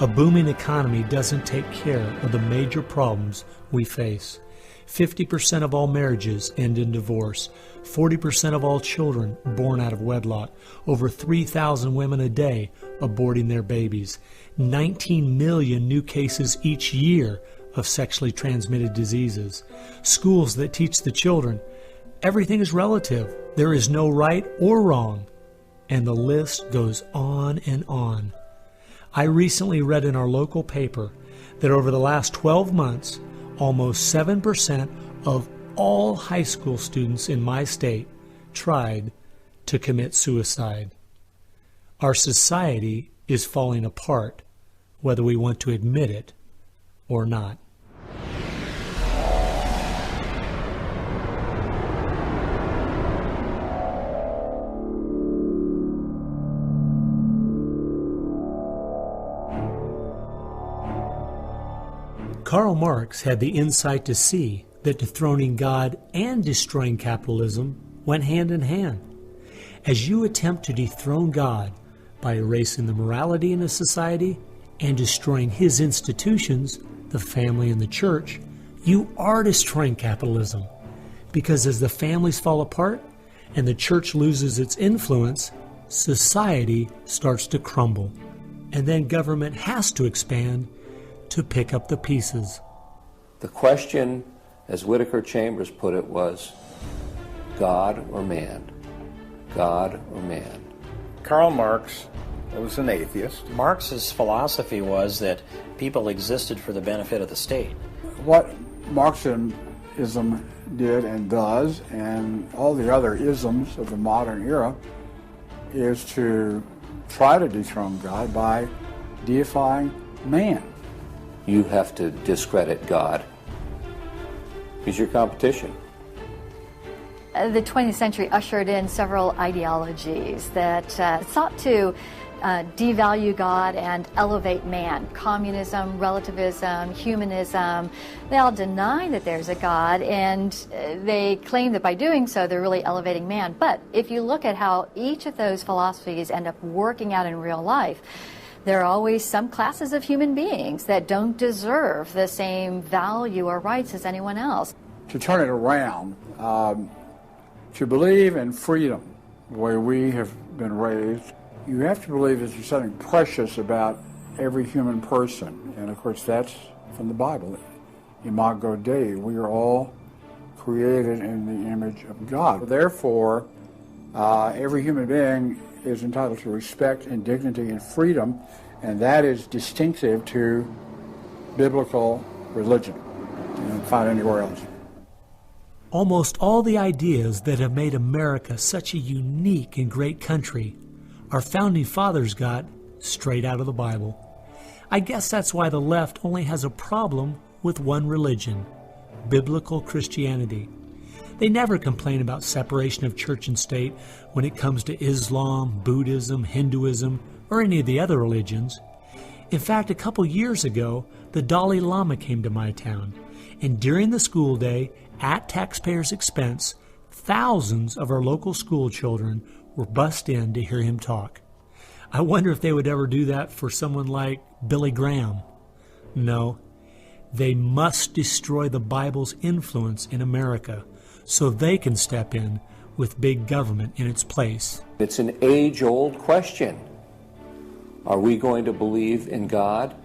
A booming economy doesn't take care of the major problems we face. 50% of all marriages end in divorce. 40% of all children born out of wedlock. Over 3,000 women a day aborting their babies. 19 million new cases each year of sexually transmitted diseases. Schools that teach the children everything is relative. There is no right or wrong. And the list goes on and on. I recently read in our local paper that over the last 12 months, almost 7% of all high school students in my state tried to commit suicide. Our society is falling apart, whether we want to admit it or not. Karl Marx had the insight to see that dethroning God and destroying capitalism went hand in hand. As you attempt to dethrone God by erasing the morality in a society and destroying his institutions, the family and the church, you are destroying capitalism. Because as the families fall apart and the church loses its influence, society starts to crumble. And then government has to expand to pick up the pieces. The question, as Whittaker Chambers put it, was God or man? God or man? Karl Marx was an atheist. Marx's philosophy was that people existed for the benefit of the state. What Marxism did and does, and all the other isms of the modern era, is to try to dethrone God by deifying man. You have to discredit God. He's your competition. The 20th century ushered in several ideologies that sought to devalue God and elevate man. Communism, relativism, humanism, they all deny that there's a God, and they claim that by doing so they're really elevating man. But if you look at how each of those philosophies end up working out in real life, there are always some classes of human beings that don't deserve the same value or rights as anyone else. To turn it around, to believe in freedom, the way we have been raised, you have to believe that there's something precious about every human person. And of course that's from the Bible. Imago Dei, we are all created in the image of God. Therefore, Every human being is entitled to respect and dignity and freedom, and that is distinctive to biblical religion. You don't find anywhere else. Almost all the ideas that have made America such a unique and great country our founding fathers got straight out of the Bible. I guess that's why the left only has a problem with one religion, biblical Christianity. They never complain about separation of church and state when it comes to Islam, Buddhism, Hinduism, or any of the other religions. In fact, a couple years ago, the Dalai Lama came to my town, and during the school day, at taxpayers' expense, thousands of our local school children were bussed in to hear him talk. I wonder if they would ever do that for someone like Billy Graham. No, they must destroy the Bible's influence in America so they can step in with big government in its place. It's an age-old question. Are we going to believe in God,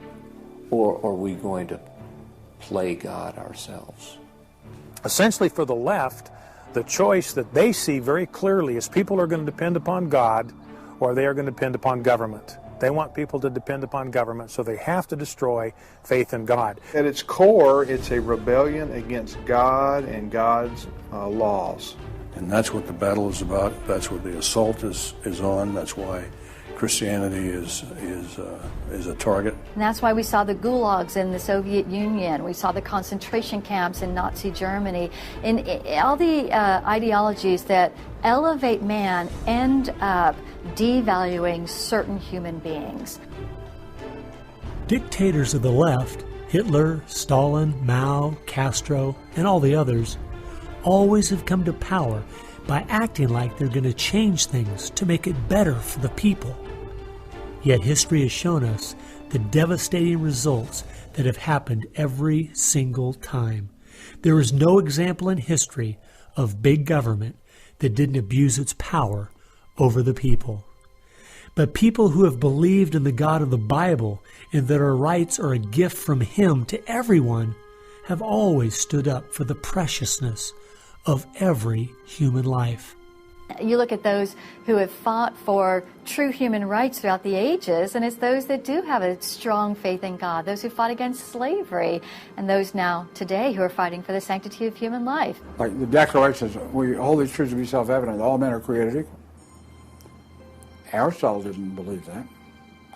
or are we going to play God ourselves? Essentially, for the left, the choice that they see very clearly is people are going to depend upon God or they are going to depend upon government. They want people to depend upon government, so they have to destroy faith in God. At its core, it's a rebellion against God and God's laws. And that's what the battle is about. That's what the assault is on. That's why Christianity is a target. And that's why we saw the gulags in the Soviet Union. We saw the concentration camps in Nazi Germany. And all the ideologies that elevate man end up devaluing certain human beings. Dictators of the left, Hitler, Stalin, Mao, Castro, and all the others, always have come to power by acting like they're going to change things to make it better for the people. Yet history has shown us the devastating results that have happened every single time. There is no example in history of big government that didn't abuse its power over the people. But people who have believed in the God of the Bible and that our rights are a gift from Him to everyone have always stood up for the preciousness of every human life. You look at those who have fought for true human rights throughout the ages, and it's those that do have a strong faith in God, those who fought against slavery, and those now today who are fighting for the sanctity of human life. Like the Declaration says, we hold these truths to be self-evident, all men are created equal. Aristotle didn't believe that.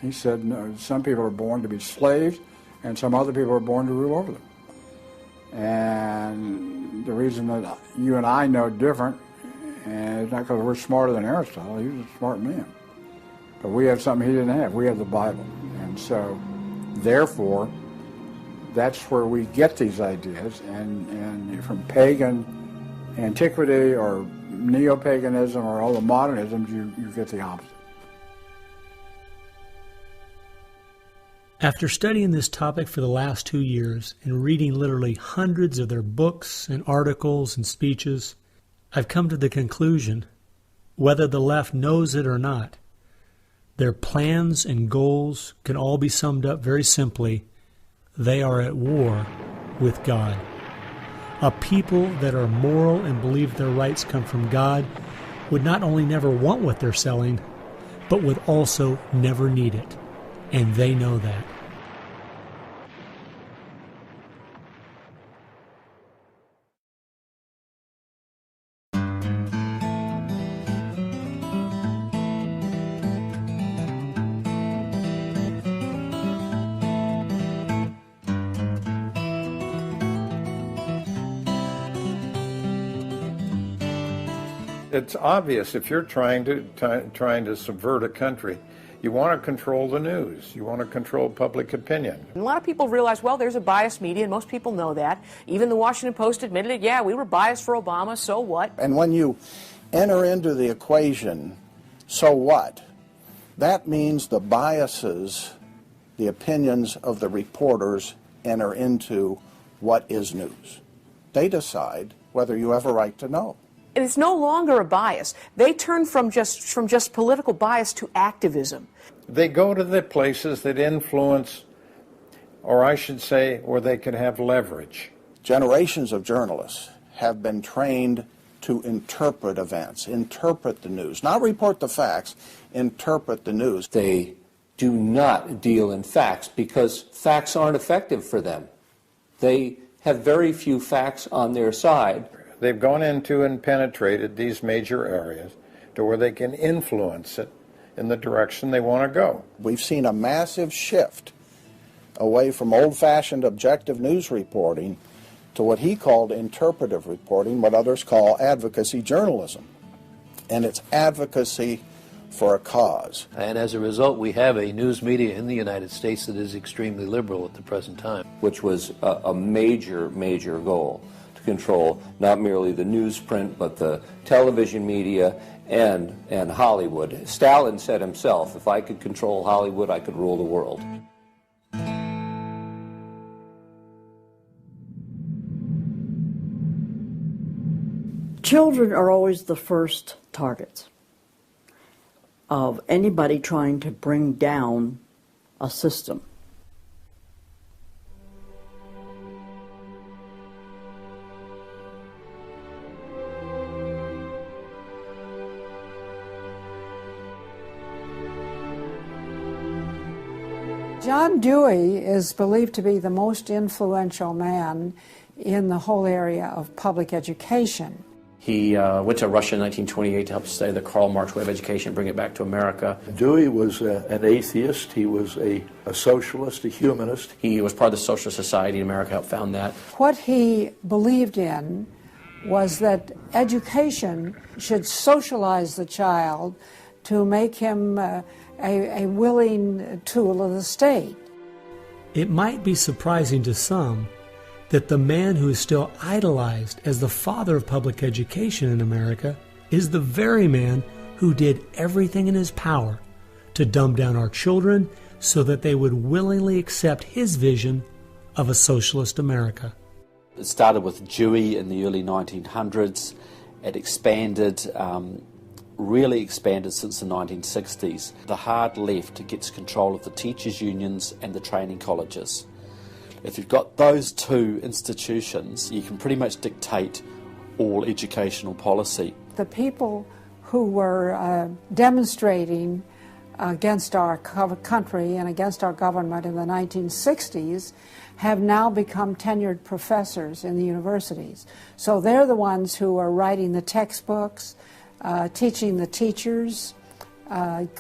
He said, no, some people are born to be slaves, and some other people are born to rule over them. And the reason that you and I know different, and it's not because we're smarter than Aristotle, he was a smart man. But we have something he didn't have. We have the Bible. And so, therefore, that's where we get these ideas. And from pagan antiquity or neo-paganism or all the modernisms, you get the opposite. After studying this topic for the last 2 years and reading literally hundreds of their books and articles and speeches, I've come to the conclusion, whether the left knows it or not, their plans and goals can all be summed up very simply. They are at war with God. A people that are moral and believe their rights come from God would not only never want what they're selling, but would also never need it. And they know that. It's obvious if you're trying to subvert a country, you want to control the news. You want to control public opinion. A lot of people realize, well, there's a biased media, and most people know that. Even the Washington Post admitted it. Yeah, we were biased for Obama, so what? And when you enter into the equation, so what? That means the biases, the opinions of the reporters enter into what is news. They decide whether you have a right to know. It's no longer a bias. They turn from just political bias to activism. They go to the places that influence, or I should say, where they can have leverage. Generations of journalists have been trained to interpret events, interpret the news, not report the facts, interpret the news. They do not deal in facts because facts aren't effective for them. They have very few facts on their side. They've gone into and penetrated these major areas to where they can influence it in the direction they want to go. We've seen a massive shift away from old-fashioned objective news reporting to what he called interpretive reporting, what others call advocacy journalism. And it's advocacy for a cause. And as a result, we have a news media in the United States that is extremely liberal at the present time. Which was a major, major goal, to control not merely the newsprint, but the television media and Hollywood. Stalin said himself, if I could control Hollywood, I could rule the world. Children are always the first targets of anybody trying to bring down a system. John Dewey is believed to be the most influential man in the whole area of public education. He went to Russia in 1928 to help study the Karl Marx way of education and bring it back to America. Dewey was an atheist. He was a socialist, a humanist. He was part of the Socialist Society in America, helped found that. What he believed in was that education should socialize the child to make him a willing tool of the state. It might be surprising to some that the man who is still idolized as the father of public education in America is the very man who did everything in his power to dumb down our children so that they would willingly accept his vision of a socialist America. It started with Dewey in the early 1900s. It expanded, really expanded since the 1960s. The hard left gets control of the teachers' unions and the training colleges. If you've got those two institutions, you can pretty much dictate all educational policy. The people who were demonstrating against our country and against our government in the 1960s have now become tenured professors in the universities. So they're the ones who are writing the textbooks, teaching the teachers,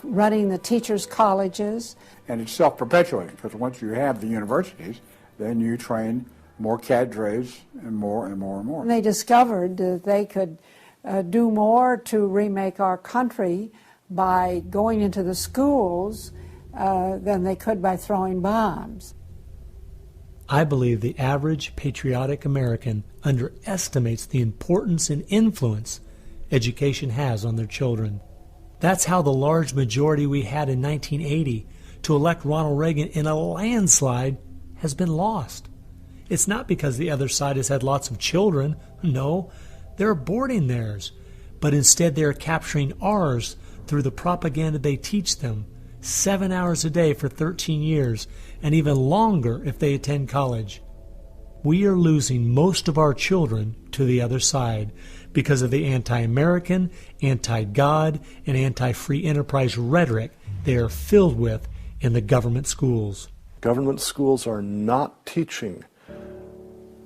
running the teachers' colleges. And it's self-perpetuating, because once you have the universities, then you train more cadres and more and more and more. And they discovered that they could do more to remake our country by going into the schools than they could by throwing bombs. I believe the average patriotic American underestimates the importance and influence education has on their children. That's how the large majority we had in 1980 to elect Ronald Reagan in a landslide has been lost. It's not because the other side has had lots of children. No, they're aborting theirs. But instead they are capturing ours through the propaganda they teach them, 7 hours a day for 13 years, and even longer if they attend college. We are losing most of our children to the other side because of the anti-American, anti-God, and anti-free enterprise rhetoric they are filled with in the government schools. Government schools are not teaching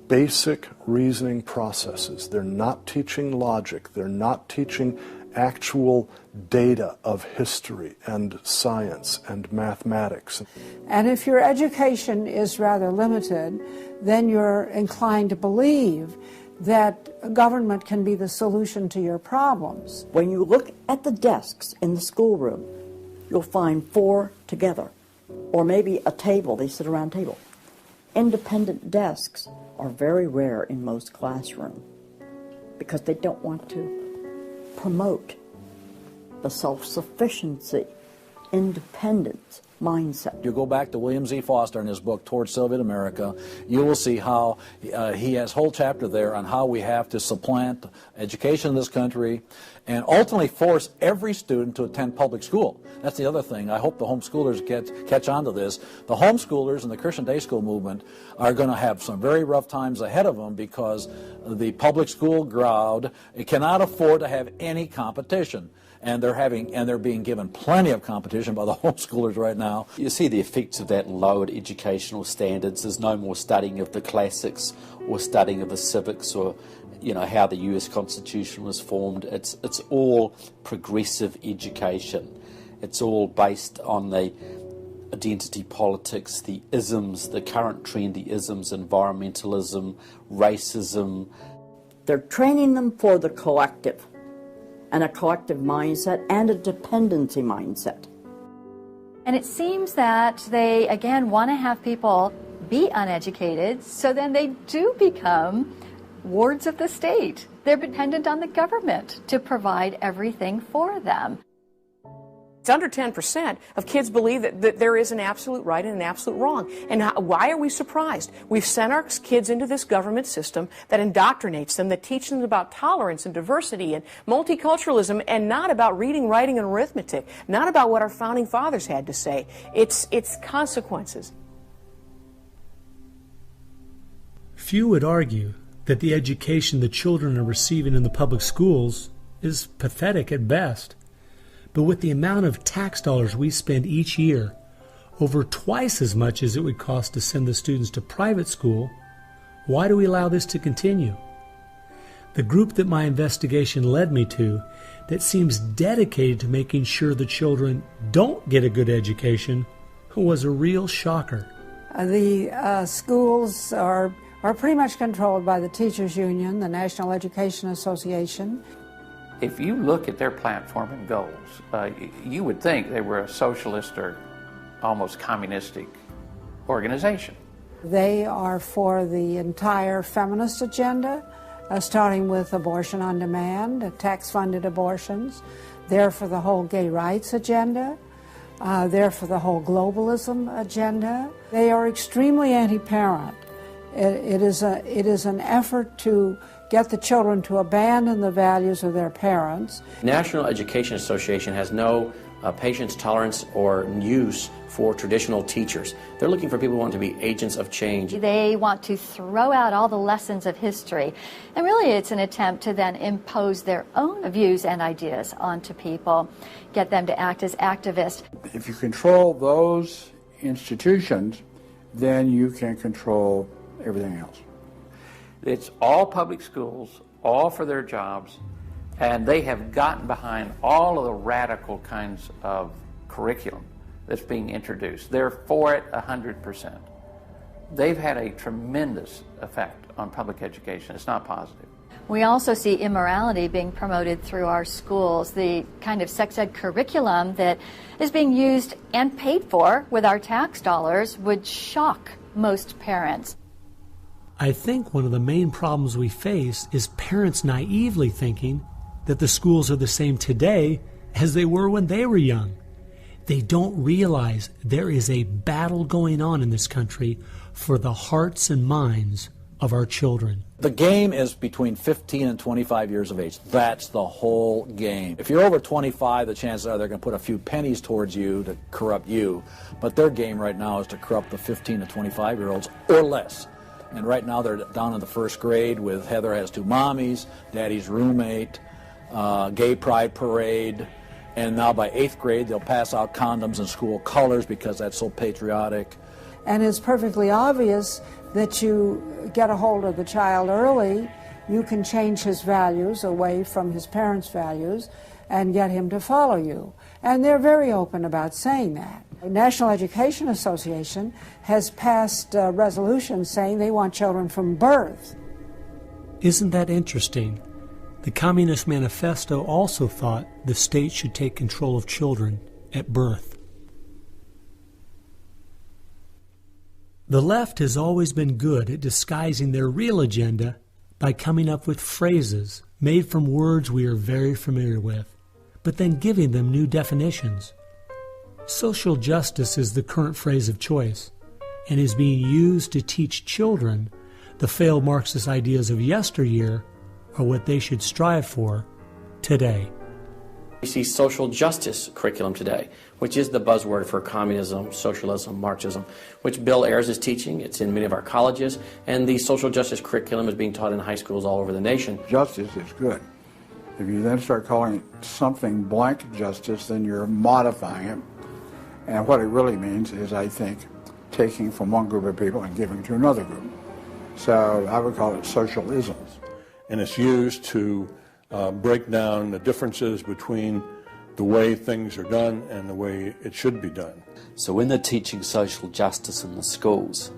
basic reasoning processes. They're not teaching logic. They're not teaching actual data of history and science and mathematics. And if your education is rather limited, then you're inclined to believe that government can be the solution to your problems. When you look at the desks in the schoolroom, you'll find 4 together, or maybe a table, they sit around a table. Independent desks are very rare in most classrooms because they don't want to promote the self-sufficiency, independence mindset. You go back to William Z. Foster in his book, Towards Soviet America, you will see how he has a whole chapter there on how we have to supplant education in this country and ultimately force every student to attend public school. That's the other thing. I hope the homeschoolers catch on to this. The homeschoolers and the Christian day school movement are going to have some very rough times ahead of them because the public school crowd cannot afford to have any competition. And they're being given plenty of competition by the homeschoolers right now. You see the effects of that lowered educational standards. There's no more studying of the classics or studying of the civics or, you know, how the US Constitution was formed. It's all progressive education. It's all based on the identity politics, the isms, the current trendy isms, environmentalism, racism. They're training them for the collective, and a collective mindset and a dependency mindset. And it seems that they, again, want to have people be uneducated, so then they do become wards of the state. They're dependent on the government to provide everything for them. It's under 10% of kids believe that there is an absolute right and an absolute wrong. And why are we surprised? We've sent our kids into this government system that indoctrinates them, that teaches them about tolerance and diversity and multiculturalism, and not about reading, writing, and arithmetic, not about what our founding fathers had to say. It's consequences. Few would argue that the education the children are receiving in the public schools is pathetic at best. But with the amount of tax dollars we spend each year, over twice as much as it would cost to send the students to private school, why do we allow this to continue? The group that my investigation led me to, that seems dedicated to making sure the children don't get a good education, was a real shocker. The schools are pretty much controlled by the Teachers Union, the National Education Association. If you look at their platform and goals, you would think they were a socialist or almost communistic organization. They are for the entire feminist agenda, starting with abortion on demand, tax-funded abortions. They're for the whole gay rights agenda. They're for the whole globalism agenda. They are extremely anti-parent. It is an effort to get the children to abandon the values of their parents. National Education Association has no patience, tolerance, or use for traditional teachers. They're looking for people who want to be agents of change. They want to throw out all the lessons of history. And really it's an attempt to then impose their own views and ideas onto people, get them to act as activists. If you control those institutions, then you can control everything else. It's all public schools, all for their jobs, and they have gotten behind all of the radical kinds of curriculum that's being introduced. They're for it 100%. They've had a tremendous effect on public education. It's not positive. We also see immorality being promoted through our schools. The kind of sex ed curriculum that is being used and paid for with our tax dollars would shock most parents. I think one of the main problems we face is parents naively thinking that the schools are the same today as they were when they were young. They don't realize there is a battle going on in this country for the hearts and minds of our children. The game is between 15 and 25 years of age. That's the whole game. If you're over 25, the chances are they're going to put a few pennies towards you to corrupt you. But their game right now is to corrupt the 15 to 25-year-olds or less. And right now they're down in the first grade with Heather Has Two Mommies, Daddy's Roommate, Gay Pride Parade, and now by 8th grade they'll pass out condoms in school colors because that's so patriotic. And it's perfectly obvious that you get a hold of the child early, you can change his values away from his parents' values and get him to follow you. And they're very open about saying that. The National Education Association has passed resolutions saying they want children from birth. Isn't that interesting? The Communist Manifesto also thought the state should take control of children at birth. The left has always been good at disguising their real agenda by coming up with phrases made from words we are very familiar with, but then giving them new definitions. Social justice is the current phrase of choice and is being used to teach children the failed Marxist ideas of yesteryear are what they should strive for today. We see social justice curriculum today, which is the buzzword for communism, socialism, Marxism, which Bill Ayers is teaching. It's in many of our colleges, and the social justice curriculum is being taught in high schools all over the nation. Justice is good. If you then start calling it something blank justice, then you're modifying it. And what it really means is, I think, taking from one group of people and giving to another group. So I would call it socialism. And it's used to break down the differences between the way things are done and the way it should be done. So when they're teaching social justice in the schools,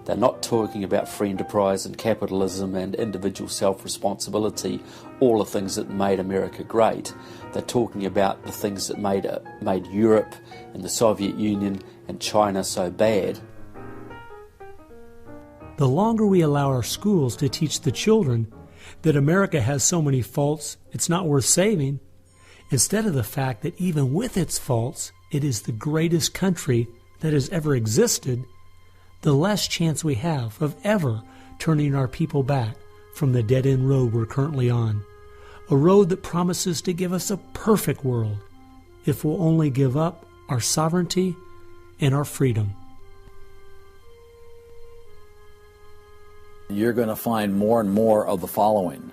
they're not talking about free enterprise and capitalism and individual self-responsibility, all the things that made America great. They're talking about the things that made Europe and the Soviet Union and China so bad. The longer we allow our schools to teach the children that America has so many faults it's not worth saving, instead of the fact that even with its faults, it is the greatest country that has ever existed, the less chance we have of ever turning our people back from the dead-end road we're currently on, a road that promises to give us a perfect world if we'll only give up our sovereignty and our freedom. You're going to find more and more of the following.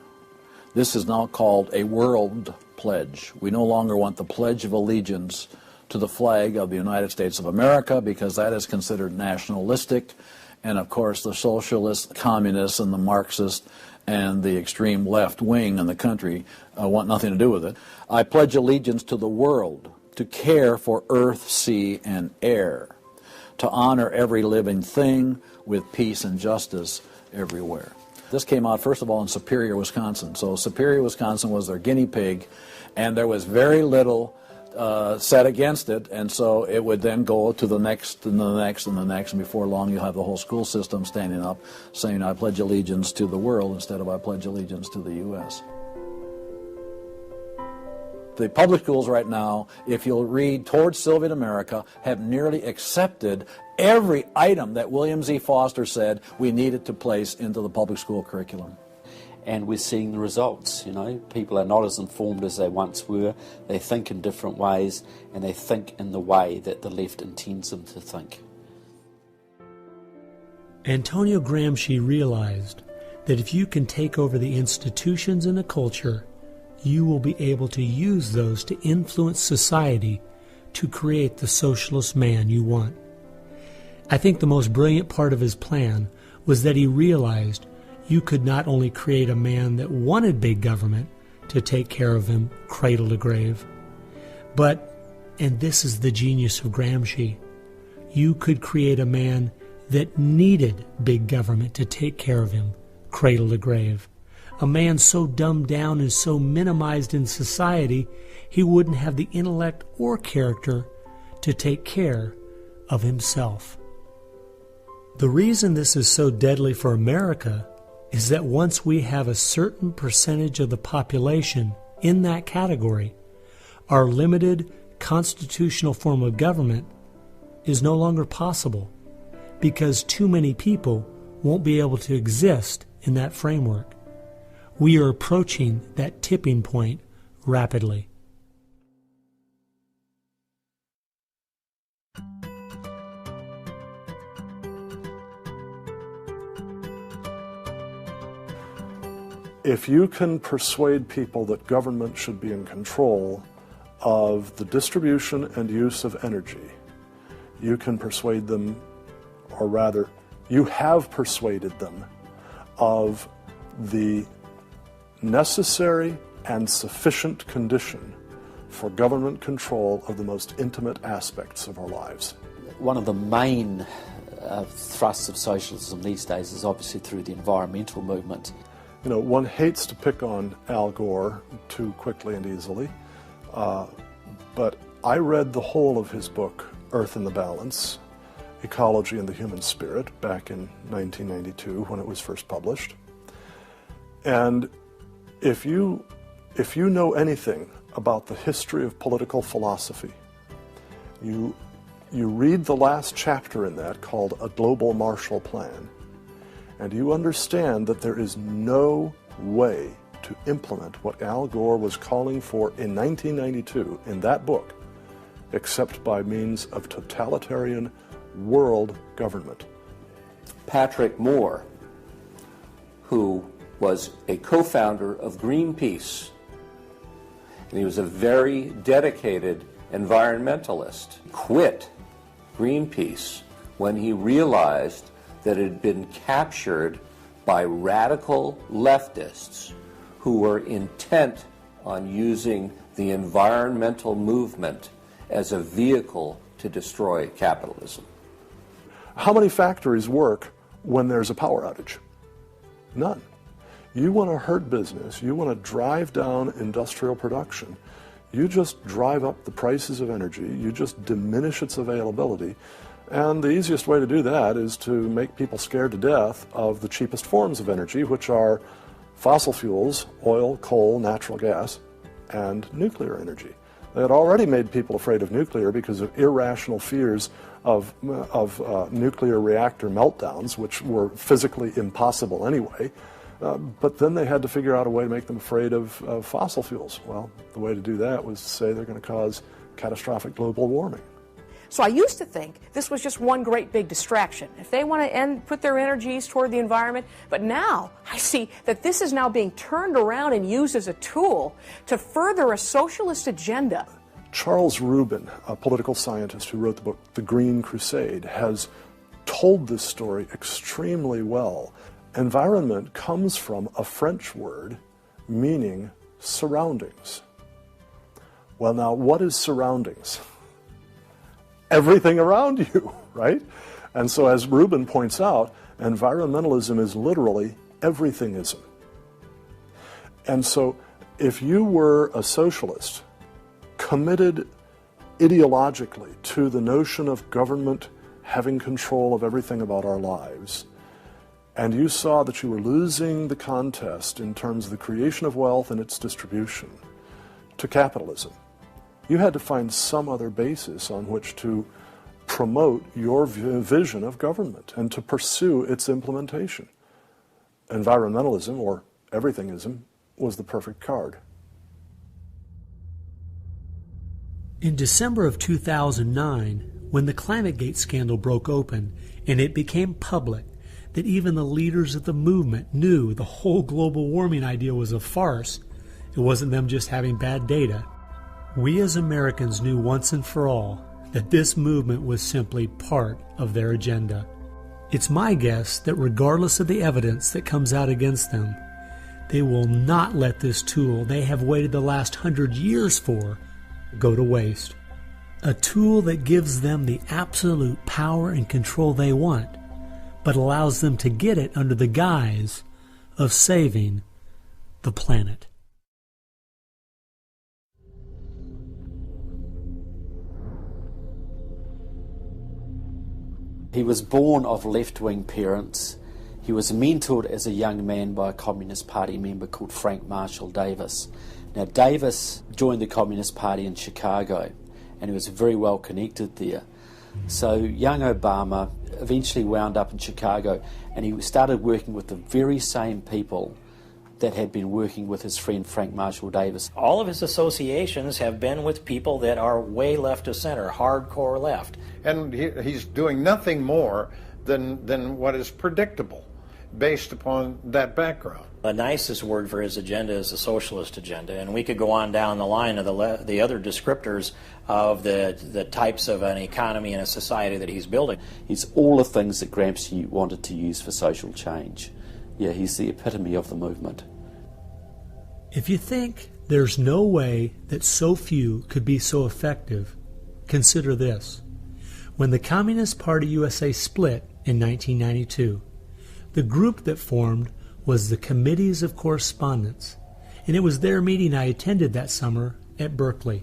This is now called a world pledge. We no longer want the Pledge of Allegiance to the flag of the United States of America because that is considered nationalistic. And of course the socialists, communists, and the Marxists and the extreme left wing in the country want nothing to do with it. I pledge allegiance to the world, to care for earth, sea, and air, to honor every living thing with peace and justice everywhere. This came out, first of all, in Superior, Wisconsin. So Superior, Wisconsin was their guinea pig, and there was very little said against it, and so it would then go to the next and the next and the next, and before long you'll have the whole school system standing up saying, I pledge allegiance to the world instead of I pledge allegiance to the U.S. The public schools right now, if you'll read Towards Soviet America, have nearly accepted every item that William Z. Foster said we needed to place into the public school curriculum. And we're seeing the results, you know. People are not as informed as they once were. They think in different ways, and they think in the way that the left intends them to think. Antonio Gramsci realized that if you can take over the institutions in a culture, you will be able to use those to influence society to create the socialist man you want. I think the most brilliant part of his plan was that he realized you could not only create a man that wanted big government to take care of him cradle to grave, but, and this is the genius of Gramsci, you could create a man that needed big government to take care of him cradle to grave. A man so dumbed down and so minimized in society, he wouldn't have the intellect or character to take care of himself. The reason this is so deadly for America is that once we have a certain percentage of the population in that category, our limited constitutional form of government is no longer possible because too many people won't be able to exist in that framework. We are approaching that tipping point rapidly. If you can persuade people that government should be in control of the distribution and use of energy, you can persuade them, or rather, you have persuaded them of the necessary and sufficient condition for government control of the most intimate aspects of our lives. One of the main thrusts of socialism these days is obviously through the environmental movement. You know, one hates to pick on Al Gore too quickly and easily, but I read the whole of his book, Earth in the Balance, Ecology and the Human Spirit, back in 1992 when it was first published. And if you know anything about the history of political philosophy You read the last chapter in that called A Global Marshall Plan, and you understand that there is no way to implement what Al Gore was calling for in 1992 in that book except by means of totalitarian world government. Patrick Moore, who was a co-founder of Greenpeace, and he was a very dedicated environmentalist, quit Greenpeace when he realized that it had been captured by radical leftists who were intent on using the environmental movement as a vehicle to destroy capitalism. How many factories work when there's a power outage? None. You want to hurt business, you want to drive down industrial production, you just drive up the prices of energy, you just diminish its availability, and the easiest way to do that is to make people scared to death of the cheapest forms of energy, which are fossil fuels, oil, coal, natural gas, and nuclear energy. They had already made people afraid of nuclear because of irrational fears of nuclear reactor meltdowns, which were physically impossible anyway. But then they had to figure out a way to make them afraid of fossil fuels. Well, the way to do that was to say they're going to cause catastrophic global warming. So I used to think this was just one great big distraction. If they want to put their energies toward the environment, but now I see that this is now being turned around and used as a tool to further a socialist agenda. Charles Rubin, a political scientist who wrote the book The Green Crusade, has told this story extremely well. Environment comes from a French word meaning surroundings. Well, now, what is surroundings? Everything around you, right? And so, as Rubin points out, environmentalism is literally everythingism. And so, if you were a socialist, committed ideologically to the notion of government having control of everything about our lives, and you saw that you were losing the contest in terms of the creation of wealth and its distribution to capitalism, you had to find some other basis on which to promote your vision of government and to pursue its implementation. Environmentalism, or everythingism, was the perfect card. In December of 2009, when the ClimateGate scandal broke open and it became public that even the leaders of the movement knew the whole global warming idea was a farce, it wasn't them just having bad data. We as Americans knew once and for all that this movement was simply part of their agenda. It's my guess that regardless of the evidence that comes out against them, they will not let this tool they have waited the last 100 years for go to waste. A tool that gives them the absolute power and control they want, but allows them to get it under the guise of saving the planet. He was born of left-wing parents. He was mentored as a young man by a Communist Party member called Frank Marshall Davis. Now, Davis joined the Communist Party in Chicago, and he was very well connected there. So young Obama eventually wound up in Chicago, and he started working with the very same people that had been working with his friend Frank Marshall Davis. All of his associations have been with people that are way left of center, hardcore left. And he's doing nothing more than what is predictable based upon that background. The nicest word for his agenda is the socialist agenda, and we could go on down the line of the other descriptors of the types of an economy and a society that he's building. He's all the things that Gramsci wanted to use for social change. Yeah, he's the epitome of the movement. If you think there's no way that so few could be so effective, consider this. When the Communist Party USA split in 1992, the group that formed was the Committees of Correspondence, and it was their meeting I attended that summer at Berkeley.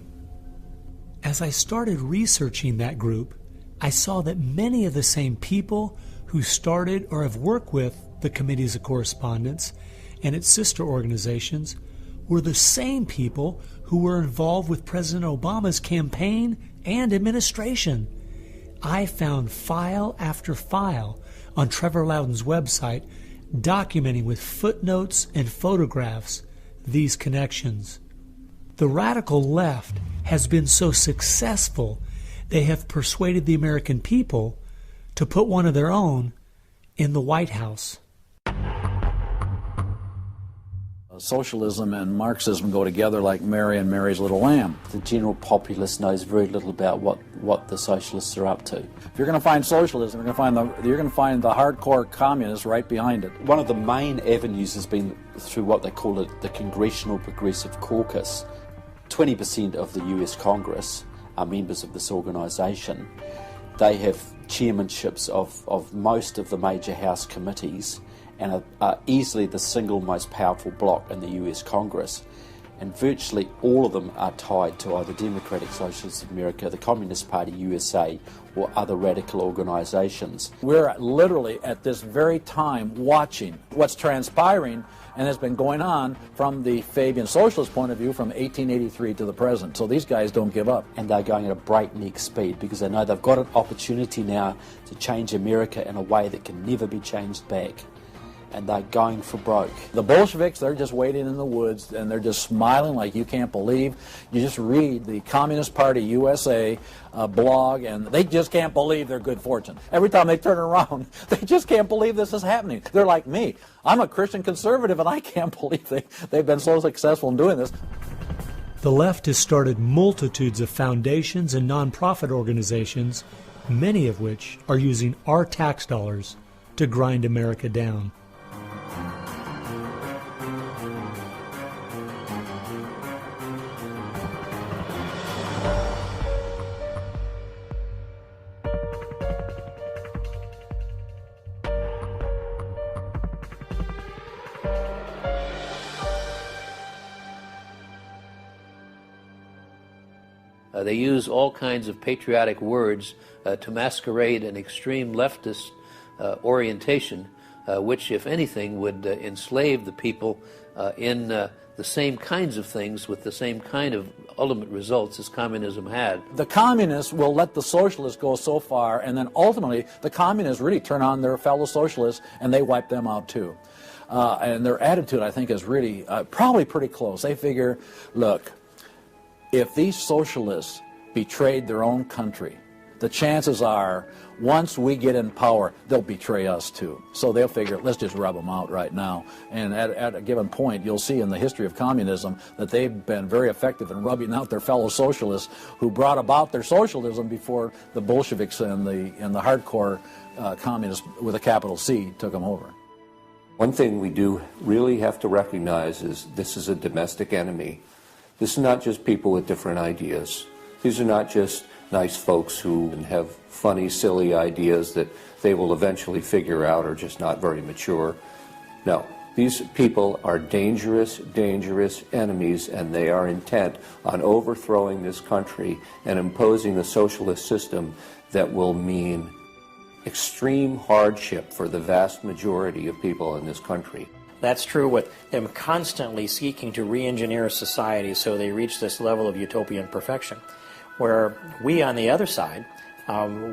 As I started researching that group, I saw that many of the same people who started or have worked with the Committees of Correspondence and its sister organizations were the same people who were involved with President Obama's campaign and administration. I found file after file on Trevor Loudon's website documenting with footnotes and photographs these connections. The radical left has been so successful they have persuaded the American people to put one of their own in the White House. Socialism and Marxism go together like Mary and Mary's little lamb. The general populace knows very little about what the socialists are up to. If you're going to find socialism, you're going to find the hardcore communists right behind it. One of the main avenues has been through what they call the Congressional Progressive Caucus. 20% of the US Congress are members of this organisation. They have chairmanships of most of the major House committees and are easily the single most powerful bloc in the US Congress. And virtually all of them are tied to either Democratic Socialists of America, the Communist Party USA, or other radical organisations. We're literally at this very time watching what's transpiring and has been going on from the Fabian socialist point of view from 1883 to the present. So these guys don't give up. And they're going at a breakneck speed because they know they've got an opportunity now to change America in a way that can never be changed back. And they're going for broke. The Bolsheviks, they're just waiting in the woods and they're just smiling like you can't believe. You just read the Communist Party USA blog and they just can't believe their good fortune. Every time they turn around, they just can't believe this is happening. They're like me. I'm a Christian conservative and I can't believe they've been so successful in doing this. The left has started multitudes of foundations and nonprofit organizations, many of which are using our tax dollars to grind America down. They use all kinds of patriotic words to masquerade an extreme leftist orientation, which, if anything, would enslave the people in the same kinds of things with the same kind of ultimate results as communism had. The communists will let the socialists go so far, and then ultimately the communists really turn on their fellow socialists and they wipe them out too. And their attitude, I think, is really probably pretty close. They figure, look, if these socialists betrayed their own country, the chances are, once we get in power, they'll betray us too. So they'll figure, let's just rub them out right now. And at a given point, you'll see in the history of communism that they've been very effective in rubbing out their fellow socialists who brought about their socialism before the Bolsheviks and the hardcore communists with a capital C took them over. One thing we do really have to recognize is this is a domestic enemy. This is not just people with different ideas. These are not just nice folks who have funny, silly ideas that they will eventually figure out are just not very mature. No, these people are dangerous, dangerous enemies, and they are intent on overthrowing this country and imposing the socialist system that will mean extreme hardship for the vast majority of people in this country. That's true with them constantly seeking to re-engineer society so they reach this level of utopian perfection. Where we, on the other side,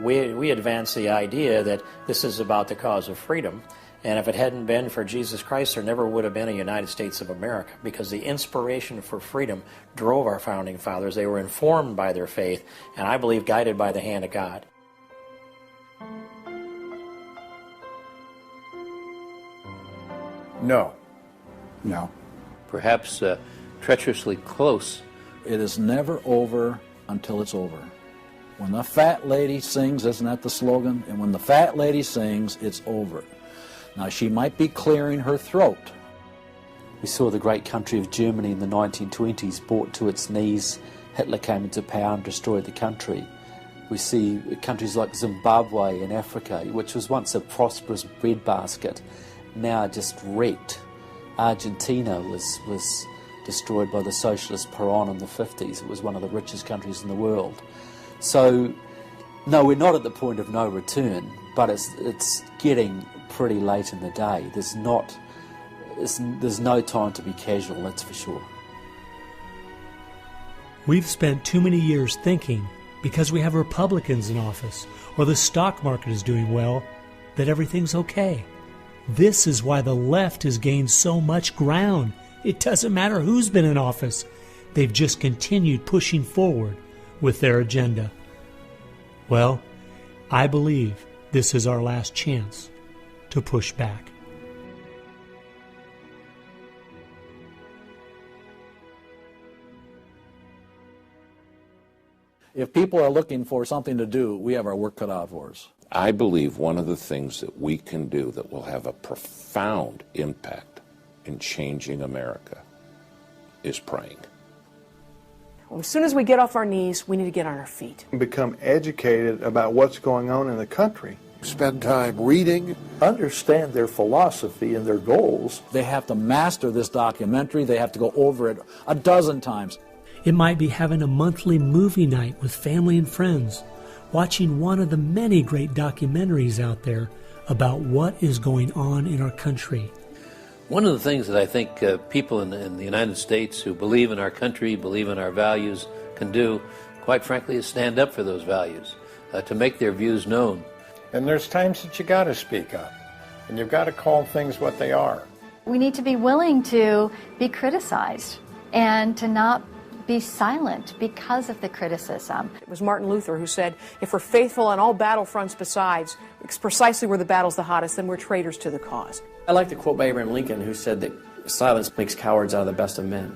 we advance the idea that this is about the cause of freedom, and if it hadn't been for Jesus Christ, there never would have been a United States of America, because the inspiration for freedom drove our founding fathers. They were informed by their faith, and I believe guided by the hand of God. No. No. Perhaps treacherously close. It is never over until it's over. When the fat lady sings, isn't that the slogan? And when the fat lady sings, it's over. Now, she might be clearing her throat. We saw the great country of Germany in the 1920s brought to its knees. Hitler came into power and destroyed the country. We see countries like Zimbabwe in Africa, which was once a prosperous breadbasket, now just wrecked. Argentina was destroyed by the socialist Perón in the 50s. It was one of the richest countries in the world. So, no, we're not at the point of no return, but it's getting pretty late in the day. There's no time to be casual, that's for sure. We've spent too many years thinking because we have Republicans in office or the stock market is doing well that everything's okay. This is why the left has gained so much ground. It doesn't matter who's been in office. They've just continued pushing forward with their agenda. Well, I believe this is our last chance to push back. If people are looking for something to do, we have our work cut out for us. I believe one of the things that we can do that will have a profound impact in changing America is praying. Well, as soon as we get off our knees, we need to get on our feet. Become educated about what's going on in the country. Spend time reading, understand their philosophy and their goals. They have to master this documentary. They have to go over it a dozen times. It might be having a monthly movie night with family and friends, watching one of the many great documentaries out there about what is going on in our country. One of the things that I think people in the United States who believe in our country, believe in our values, can do, quite frankly, is stand up for those values, to make their views known. And there's times that you got to speak up, and you've got to call things what they are. We need to be willing to be criticized and to not be silent because of the criticism. It was Martin Luther who said, if we're faithful on all battlefronts besides, it's precisely where the battle's the hottest, then we're traitors to the cause. I like the quote by Abraham Lincoln, who said that silence makes cowards out of the best of men.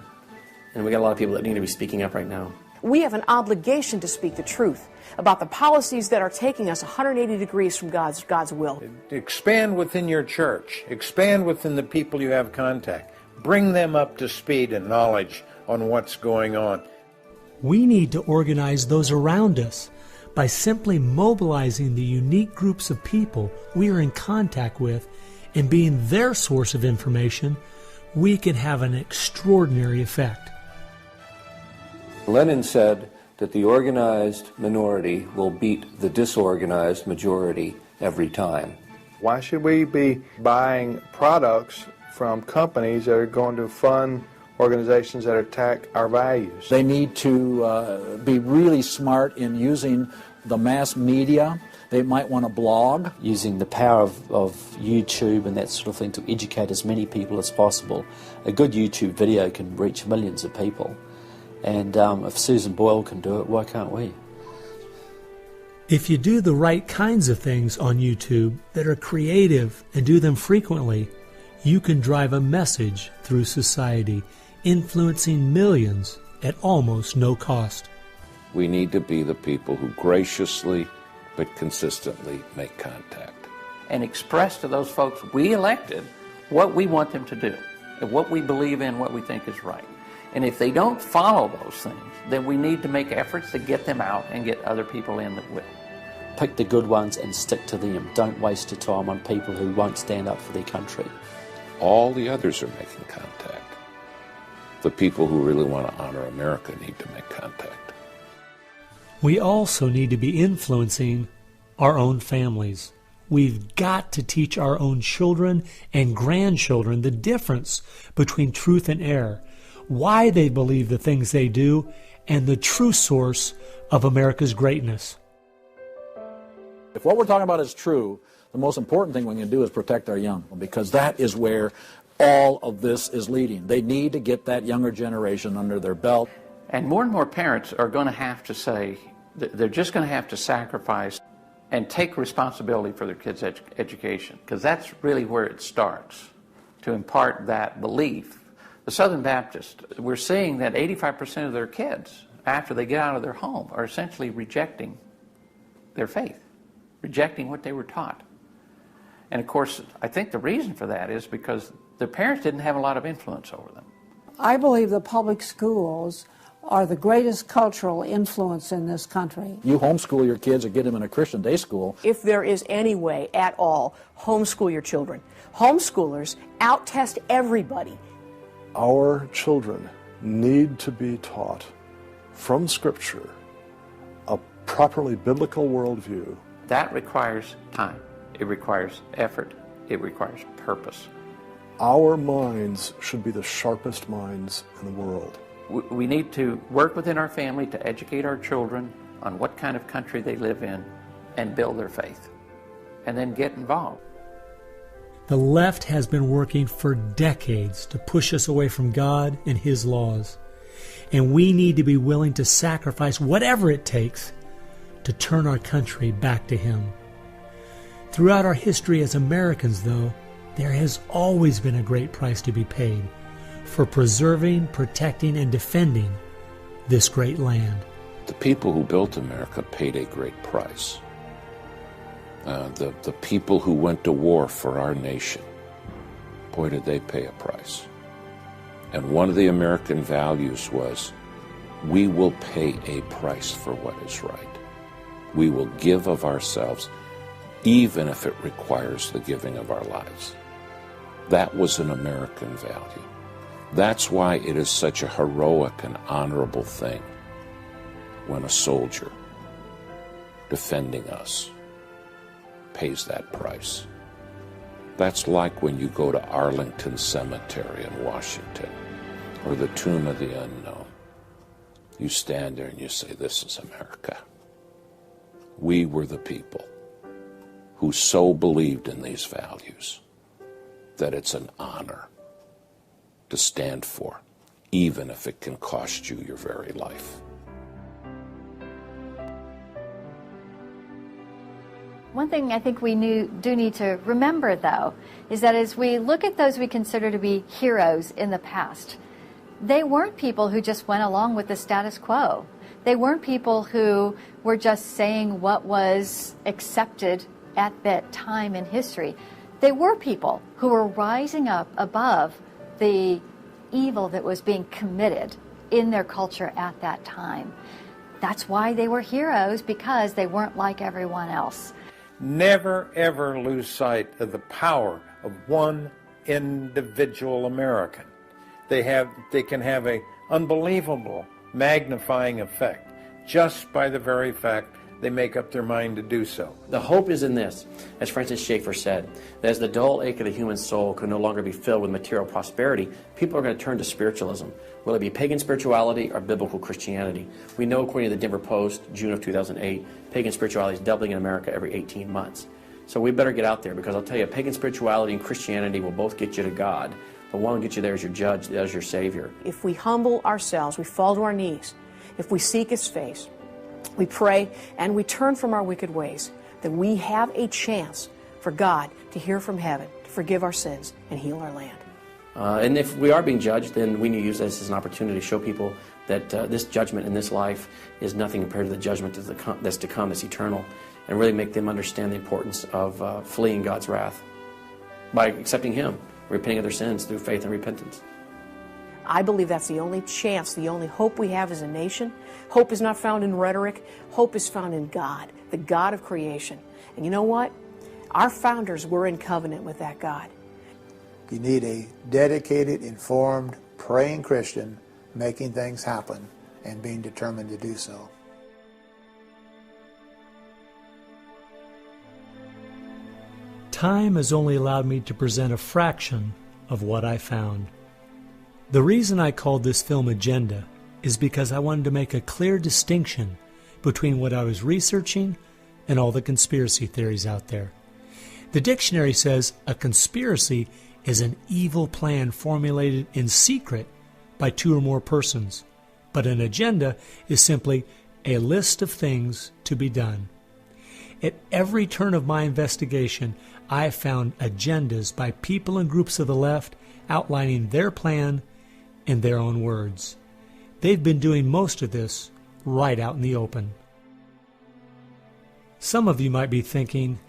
And we got a lot of people that need to be speaking up right now. We have an obligation to speak the truth about the policies that are taking us 180 degrees from God's will. Expand within your church. Expand within the people you have contact. Bring them up to speed and knowledge on what's going on. We need to organize those around us by simply mobilizing the unique groups of people we are in contact with and being their source of information. We can have an extraordinary effect. Lenin said that the organized minority will beat the disorganized majority every time. Why should we be buying products from companies that are going to fund organizations that attack our values? They need to be really smart in using the mass media. They might want to blog. Using the power of YouTube and that sort of thing to educate as many people as possible. A good YouTube video can reach millions of people. And if Susan Boyle can do it, why can't we? If you do the right kinds of things on YouTube that are creative and do them frequently, you can drive a message through society, influencing millions at almost no cost. We need to be the people who graciously but consistently make contact. And express to those folks we elected what we want them to do, and what we believe in, what we think is right. And if they don't follow those things, then we need to make efforts to get them out and get other people in that will. Pick the good ones and stick to them. Don't waste your time on people who won't stand up for their country. All the others are making contact. The people who really want to honor America need to make contact. We also need to be influencing our own families. We've got to teach our own children and grandchildren the difference between truth and error, why they believe the things they do, and the true source of America's greatness. If what we're talking about is true, the most important thing we can do is protect our young, because that is where all of this is leading. They need to get that younger generation under their belt. And more parents are going to have to say, they're just going to have to sacrifice and take responsibility for their kids' education, because that's really where it starts, to impart that belief. The Southern Baptists, we're seeing that 85% of their kids, after they get out of their home, are essentially rejecting their faith, rejecting what they were taught. And of course, I think the reason for that is because their parents didn't have a lot of influence over them. I believe the public schools are the greatest cultural influence in this country. You homeschool your kids or get them in a Christian day school. If there is any way at all, homeschool your children. Homeschoolers out-test everybody. Our children need to be taught from Scripture a properly biblical worldview. That requires time. It requires effort. It requires purpose. Our minds should be the sharpest minds in the world. We need to work within our family to educate our children on what kind of country they live in and build their faith, and then get involved. The left has been working for decades to push us away from God and His laws, and we need to be willing to sacrifice whatever it takes to turn our country back to Him. Throughout our history as Americans, though, there has always been a great price to be paid for preserving, protecting, and defending this great land. The people who built America paid a great price. The people who went to war for our nation, boy, did they pay a price. And one of the American values was, we will pay a price for what is right. We will give of ourselves, even if it requires the giving of our lives. That was an American value. That's why it is such a heroic and honorable thing when a soldier defending us pays that price. That's like when you go to Arlington Cemetery in Washington, or the Tomb of the Unknown. You stand there and you say, this is America. We were the people who so believed in these values that it's an honor to stand for, even if it can cost you your very life. One thing I think we do need to remember, though, is that as we look at those we consider to be heroes in the past, they weren't people who just went along with the status quo. They weren't people who were just saying what was accepted at that time in history. They were people who were rising up above the evil that was being committed in their culture at that time. That's why they were heroes, because they weren't like everyone else. Never, ever lose sight of the power of one individual American. They can have an unbelievable magnifying effect just by the very fact they make up their mind to do so. The hope is in this, as Francis Schaeffer said, that as the dull ache of the human soul can no longer be filled with material prosperity, people are going to turn to spiritualism, whether it be pagan spirituality or biblical Christianity. We know, according to the Denver Post, June of 2008, pagan spirituality is doubling in America every 18 months. So we better get out there, because I'll tell you, pagan spirituality and Christianity will both get you to God, but one will get you there as your judge, as your Savior. If we humble ourselves, we fall to our knees, if we seek His face, we pray, and we turn from our wicked ways, then we have a chance for God to hear from heaven, to forgive our sins, and heal our land. And if we are being judged, then we need to use this as an opportunity to show people that this judgment in this life is nothing compared to the judgment that's to come, that's eternal, and really make them understand the importance of fleeing God's wrath by accepting Him, repenting of their sins through faith and repentance. I believe that's the only chance, the only hope we have as a nation. Hope is not found in rhetoric. Hope is found in God, the God of creation. And you know what? Our founders were in covenant with that God. You need a dedicated, informed, praying Christian making things happen and being determined to do so. Time has only allowed me to present a fraction of what I found. The reason I called this film Agenda is because I wanted to make a clear distinction between what I was researching and all the conspiracy theories out there. The dictionary says a conspiracy is an evil plan formulated in secret by two or more persons, but an agenda is simply a list of things to be done. At every turn of my investigation, I have found agendas by people and groups of the left outlining their plan in their own words. They've been doing most of this right out in the open. Some of you might be thinking,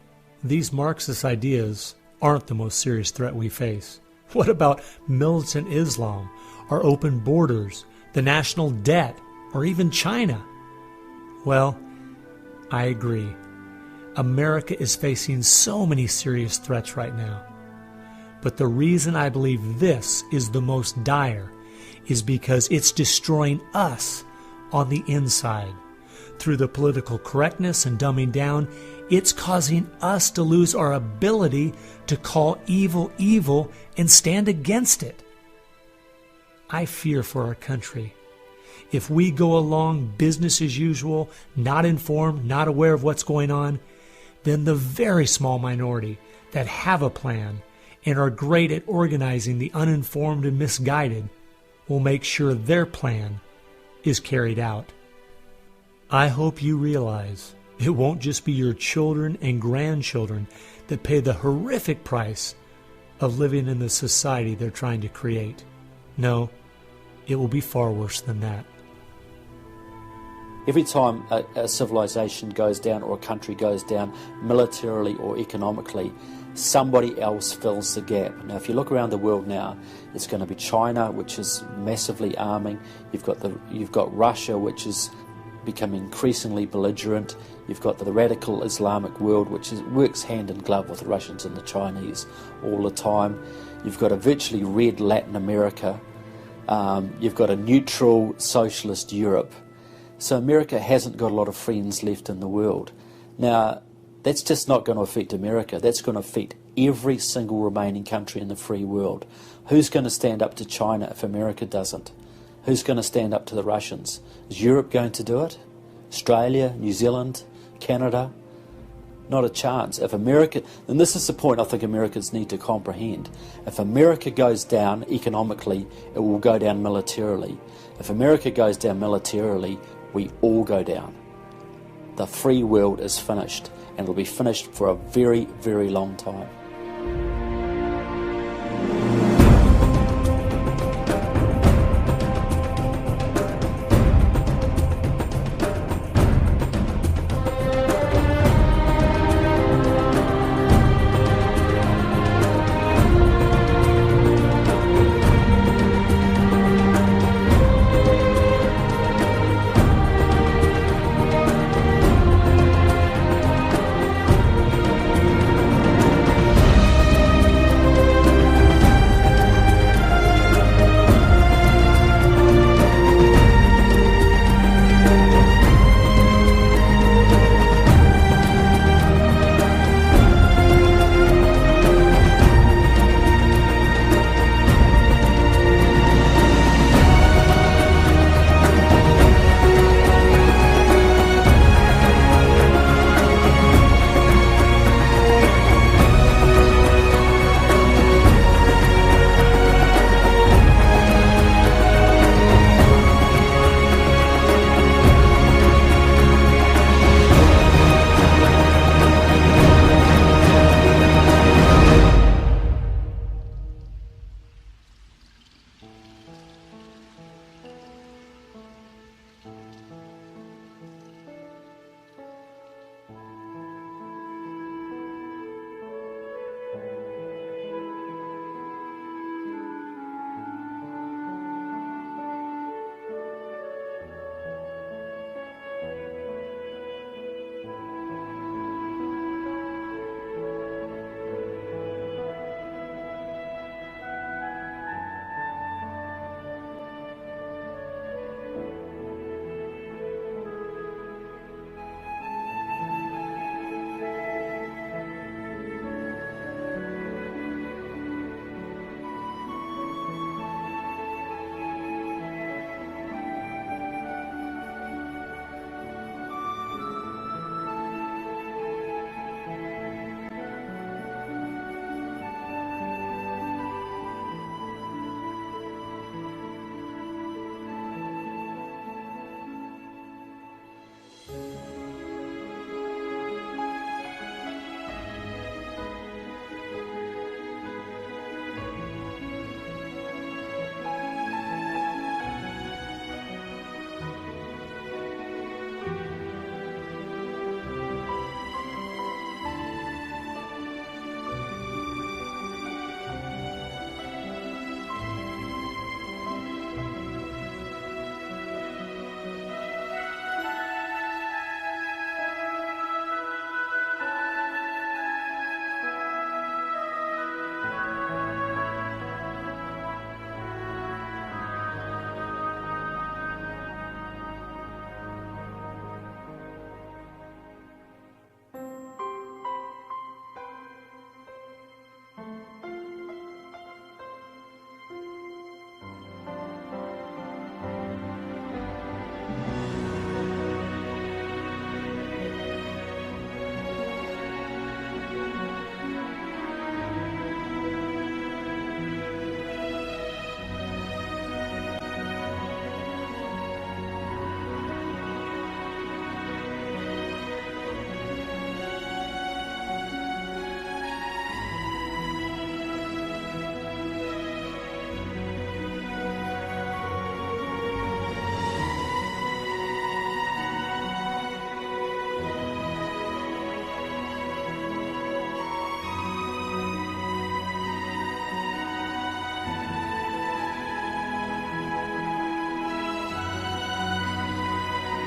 these Marxist ideas aren't the most serious threat we face. What about militant Islam, or open borders, the national debt, or even China? Well, I agree. America is facing so many serious threats right now. But the reason I believe this is the most dire is because it's destroying us on the inside. Through the political correctness and dumbing down, it's causing us to lose our ability to call evil evil and stand against it. I fear for our country If we go along business as usual, not informed, not aware of what's going on, then the very small minority that have a plan and are great at organizing the uninformed and misguided will make sure their plan is carried out. I hope you realize it won't just be your children and grandchildren that pay the horrific price of living in the society they're trying to create. No, it will be far worse than that. Every time a civilization goes down or a country goes down militarily or economically, somebody else fills the gap. Now, if you look around the world now, it's going to be China, which is massively arming. You've got Russia, which is becoming increasingly belligerent. You've got the radical Islamic world, which works hand in glove with the Russians and the Chinese all the time. You've got a virtually red Latin America. You've got a neutral socialist Europe. So America hasn't got a lot of friends left in the world. Now, that's just not going to affect America. That's going to affect every single remaining country in the free world. Who's going to stand up to China if America doesn't? Who's going to stand up to the Russians? Is Europe going to do it? Australia, New Zealand, Canada? Not a chance. If America, and this is the point I think Americans need to comprehend, if America goes down economically, it will go down militarily. If America goes down militarily, we all go down. The free world is finished, and it will be finished for a very, very long time.